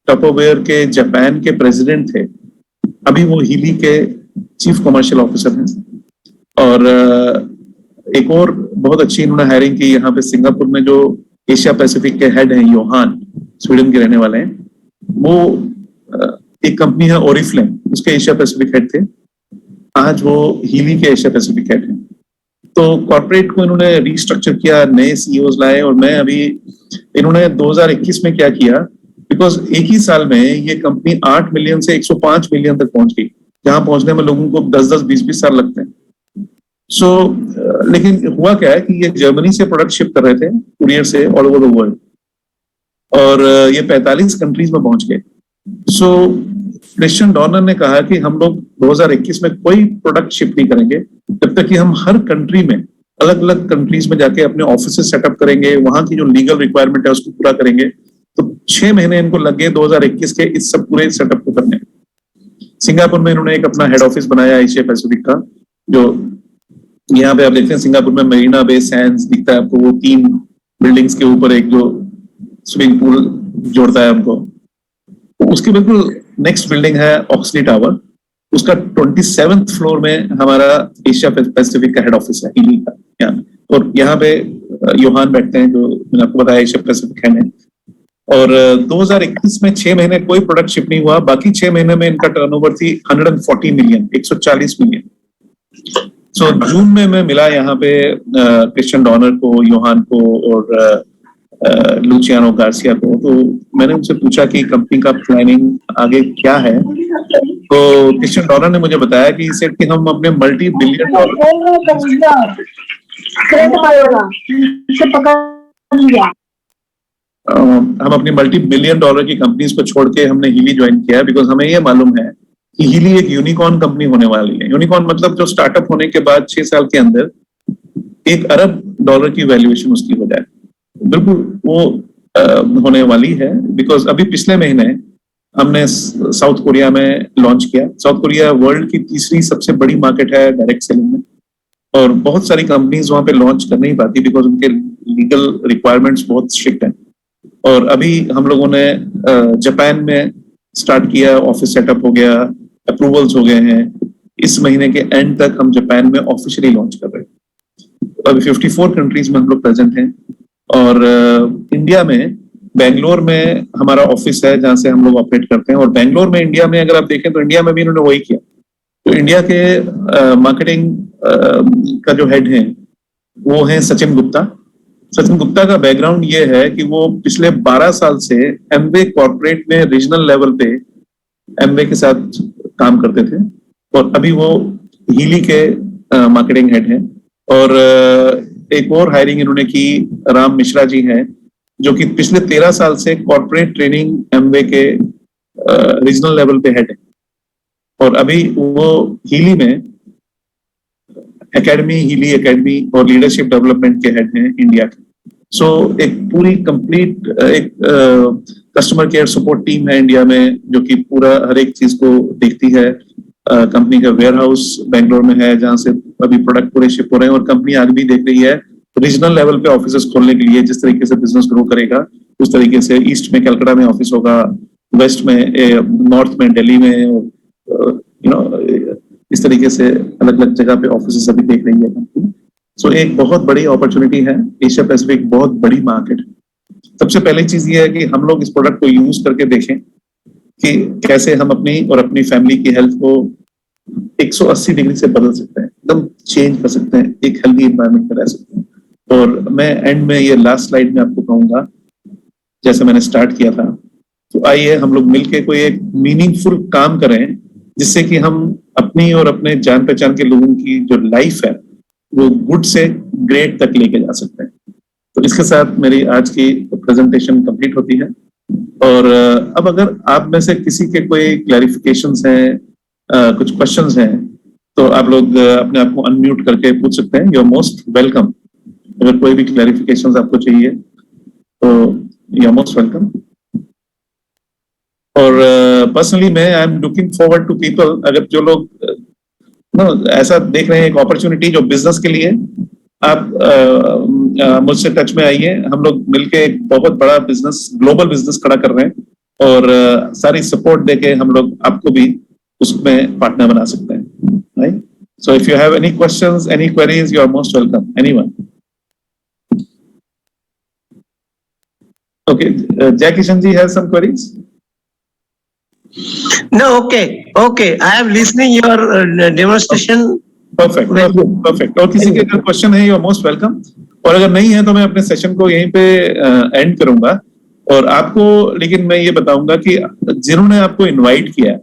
टपरवेयर के जापान के प्रेसिडेंट थे, अभी वो हीली के चीफ कमर्शियल ऑफिसर हैं। और एक और बहुत अच्छी इन्होंने हायरिंग की यहाँ पे सिंगापुर में, जो एशिया पैसिफिक के हेड हैं योहान, स्वीडन के रहने वाले हैं। वो एक कंपनी है ओरिफ्लेम, उसके एशिया पैसिफिक हेड थे, आज वो हीली के एशिया पैसिफिक हेड हैं। तो कॉर्पोरेट को इन्होंने रिस्ट्रक्चर किया, नए सीईओज लाए। और मैं अभी, इन्होंने 2021 में क्या किया, बिकॉज एक ही साल में ये कंपनी 8 मिलियन से 105 मिलियन तक पहुंच गई, जहां पहुंचने में लोगों को 10-10, 20-20 साल लगते हैं। लेकिन हुआ क्या है कि ये जर्मनी से प्रोडक्ट शिप कर रहे थे कुरियर से ऑल ओवर द वर्ल्ड, और ये 45 कंट्रीज में पहुंच गए। क्रिश्चियन डॉर्नर ने कहा कि हम लोग 2021 में कोई प्रोडक्ट शिप नहीं करेंगे जब तक कि हम हर कंट्री में, अलग अलग कंट्रीज में जाके अपने ऑफिस सेटअप करेंगे, वहां की जो लीगल रिक्वायरमेंट है उसको पूरा करेंगे। तो 6 महीने इनको लग गए 2021 के इस सब पूरे सेटअप को करने। सिंगापुर में इन्होंने एक अपना हेड ऑफिस बनाया एशिया पैसिफिक का, जो यहाँ पे आप देखते हैं सिंगापुर में मरीना बे सैंड्स दिखता है आपको, वो 3 बिल्डिंग्स के ऊपर एक जो स्विमिंग पूल जोड़ता है हमको, उसकी बिल्कुल नेक्स्ट बिल्डिंग है ऑक्सली टावर, उसका 27th फ्लोर में हमारा एशिया पैसिफिक का हेड ऑफिस है हीली का यहाँ। और यहाँ पे योहान बैठते हैं, जो मैंने आपको बताया एशिया पैसिफिक हेड है। और 2021 में 6 महीने कोई प्रोडक्ट शिप नहीं हुआ, बाकी 6 महीने में इनका टर्नओवर थी 140 मिलियन, 140 मिलियन। सो जून में मैं मिला यहाँ पे क्रिश्चियन डॉर्नर को, योहान को और लुचियानो गार्सिया को। तो मैंने उनसे पूछा कि कंपनी का प्लानिंग आगे क्या है, तो क्रिश्चियन डॉलर ने मुझे बताया कि सेठ कि हम अपने मल्टी बिलियन डॉलर हम अपनी मल्टी बिलियन डॉलर की कंपनीज को छोड़ के हमने हीली ज्वाइन किया बिकॉज हमें ये मालूम है कि हीली एक यूनिकॉर्न कंपनी होने वाली है। यूनिकॉर्न मतलब जो स्टार्टअप होने के बाद 6 साल के अंदर $1 अरब की वैल्यूएशन उसकी हो जाए, बिल्कुल वो होने वाली है। बिकॉज अभी पिछले महीने हमने साउथ कोरिया में लॉन्च किया। साउथ कोरिया वर्ल्ड की तीसरी सबसे बड़ी मार्केट है डायरेक्ट सेलिंग में, और बहुत सारी कंपनीज वहां पे लॉन्च कर नहीं पाती बिकॉज उनके लीगल रिक्वायरमेंट्स बहुत स्ट्रिक्ट हैं। और अभी हम लोगों ने जापान में स्टार्ट किया, ऑफिस सेटअप हो गया, अप्रूवल्स हो गए हैं। इस महीने के एंड तक हम जापान में ऑफिशियली लॉन्च कर रहे हैं। अभी 54 कंट्रीज में हम लोग प्रेजेंट हैं। और इंडिया में बेंगलोर में हमारा ऑफिस है जहां से हम लोग ऑपरेट करते हैं। और बेंगलोर में इंडिया में अगर आप देखें तो इंडिया में भी इन्होंने वही किया। तो इंडिया के मार्केटिंग का जो हेड है वो है सचिन गुप्ता। सचिन गुप्ता का बैकग्राउंड ये है कि वो पिछले 12 साल से एमवे कॉर्पोरेट में रीजनल लेवल पे एमवे के साथ काम करते थे, और अभी वो हीली के मार्केटिंग हेड हैं। और एक और हायरिंग इन्होंने की, राम मिश्रा जी हैं, जो कि पिछले 13 साल से कॉर्पोरेट ट्रेनिंग एमवे के रीजनल लेवल पे हेड है। और अभी वो हीली में एकेडमी, हीली एकेडमी और लीडरशिप डेवलपमेंट के हेड हैं इंडिया के। सो एक पूरी कंप्लीट एक कस्टमर केयर सपोर्ट टीम है इंडिया में, जो कि पूरा हर एक चीज को देखती है। कंपनी का वेयर हाउस बेंगलोर में है जहां से अभी प्रोडक्ट पूरे शिप हो रहे हैं। और कंपनी आगे भी देख रही है रीजनल लेवल पे ऑफिस खोलने के लिए। जिस तरीके से बिजनेस ग्रो करेगा उस तरीके से ईस्ट में कलकत्ता में ऑफिस होगा, वेस्ट में, नॉर्थ में दिल्ली में, इस तरीके से अलग अलग जगह पे ऑफिस अभी देख रही है कंपनी। सो एक बहुत बड़ी अपॉर्चुनिटी है। एशिया पैसिफिक बहुत बड़ी मार्केट है। सबसे पहली चीज ये है कि हम लोग इस प्रोडक्ट को यूज करके देखें कि कैसे हम अपनी और अपनी फैमिली की हेल्थ को 180 डिग्री से बदल सकते हैं, एकदम चेंज कर सकते हैं, एक हेल्दी एनवायरनमेंट में रह सकते हैं। और मैं एंड में ये लास्ट स्लाइड में आपको कहूंगा, जैसे मैंने स्टार्ट किया था, तो आइए हम लोग मिलकर कोई एक मीनिंगफुल काम करें जिससे कि हम अपनी और अपने जान पहचान के लोगों की जो लाइफ है वो गुड से ग्रेट तक लेके जा सकते हैं। तो इसके साथ मेरी आज की प्रेजेंटेशन कंप्लीट होती है। और अब अगर आप में से किसी के कोई क्लैरिफिकेशंस हैं, कुछ क्वेश्चंस हैं, तो आप लोग अपने आप को अनम्यूट करके पूछ सकते हैं। You are most welcome. अगर कोई भी क्लैरिफिकेशंस आपको चाहिए तो यू आर मोस्ट वेलकम। और पर्सनली मैं I am looking forward to people, अगर जो लोग ऐसा देख रहे हैं एक अपॉर्चुनिटी जो बिजनेस के लिए, आप मुझसे टच में आइए। हम लोग मिलके एक बहुत बड़ा बिजनेस, ग्लोबल बिजनेस खड़ा कर रहे हैं और सारी सपोर्ट देके हम लोग आपको भी उसमें पार्टनर बना सकते हैं, right? So if you have any questions, any queries, you are most welcome, anyone. Okay, Jai Kishan ji has some queries. No, okay. I am listening your demonstration. Perfect. और किसी के अगर क्वेश्चन है, यू आर मोस्ट वेलकम। और अगर नहीं है तो मैं अपने सेशन को यहीं पे एंड करूंगा। और आपको लेकिन मैं ये बताऊंगा कि जिन्होंने आपको इनवाइट किया,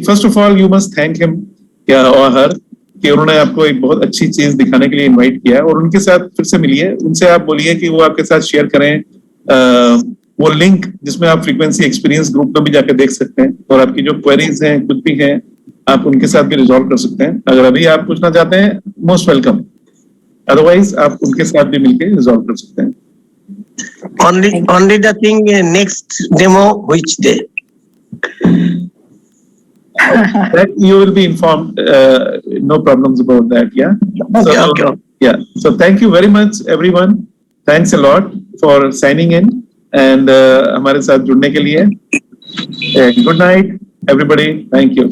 first of all you must thank him या और हर कि उन्होंने आपको एक बहुत अच्छी चीज दिखाने के लिए इनवाइट किया। और उनके साथ फिर से मिलिए, उनसे आप बोलिए कि वो आपके साथ शेयर करें वो लिंक जिसमें आप फ्रीक्वेंसी एक्सपीरियंस ग्रुप में भी जाकर देख सकते हैं। और आपकी जो क्वेरीज हैं, कुछ भी हैं, आप उनके साथ भी रिजॉल्व कर सकते हैं। अगर अभी आप पूछना चाहते हैं, मोस्ट वेलकम। अदरवाइज आप उनके साथ भी मिलकर रिजॉल्व कर सकते हैं। Only the thing, next demo which day? That you will be informed. No problems about that. Yeah. Okay. Yeah. So thank you very much, everyone. Thanks a lot for signing in and हमारे साथ जुड़ने के लिए. Good night, everybody. Thank you.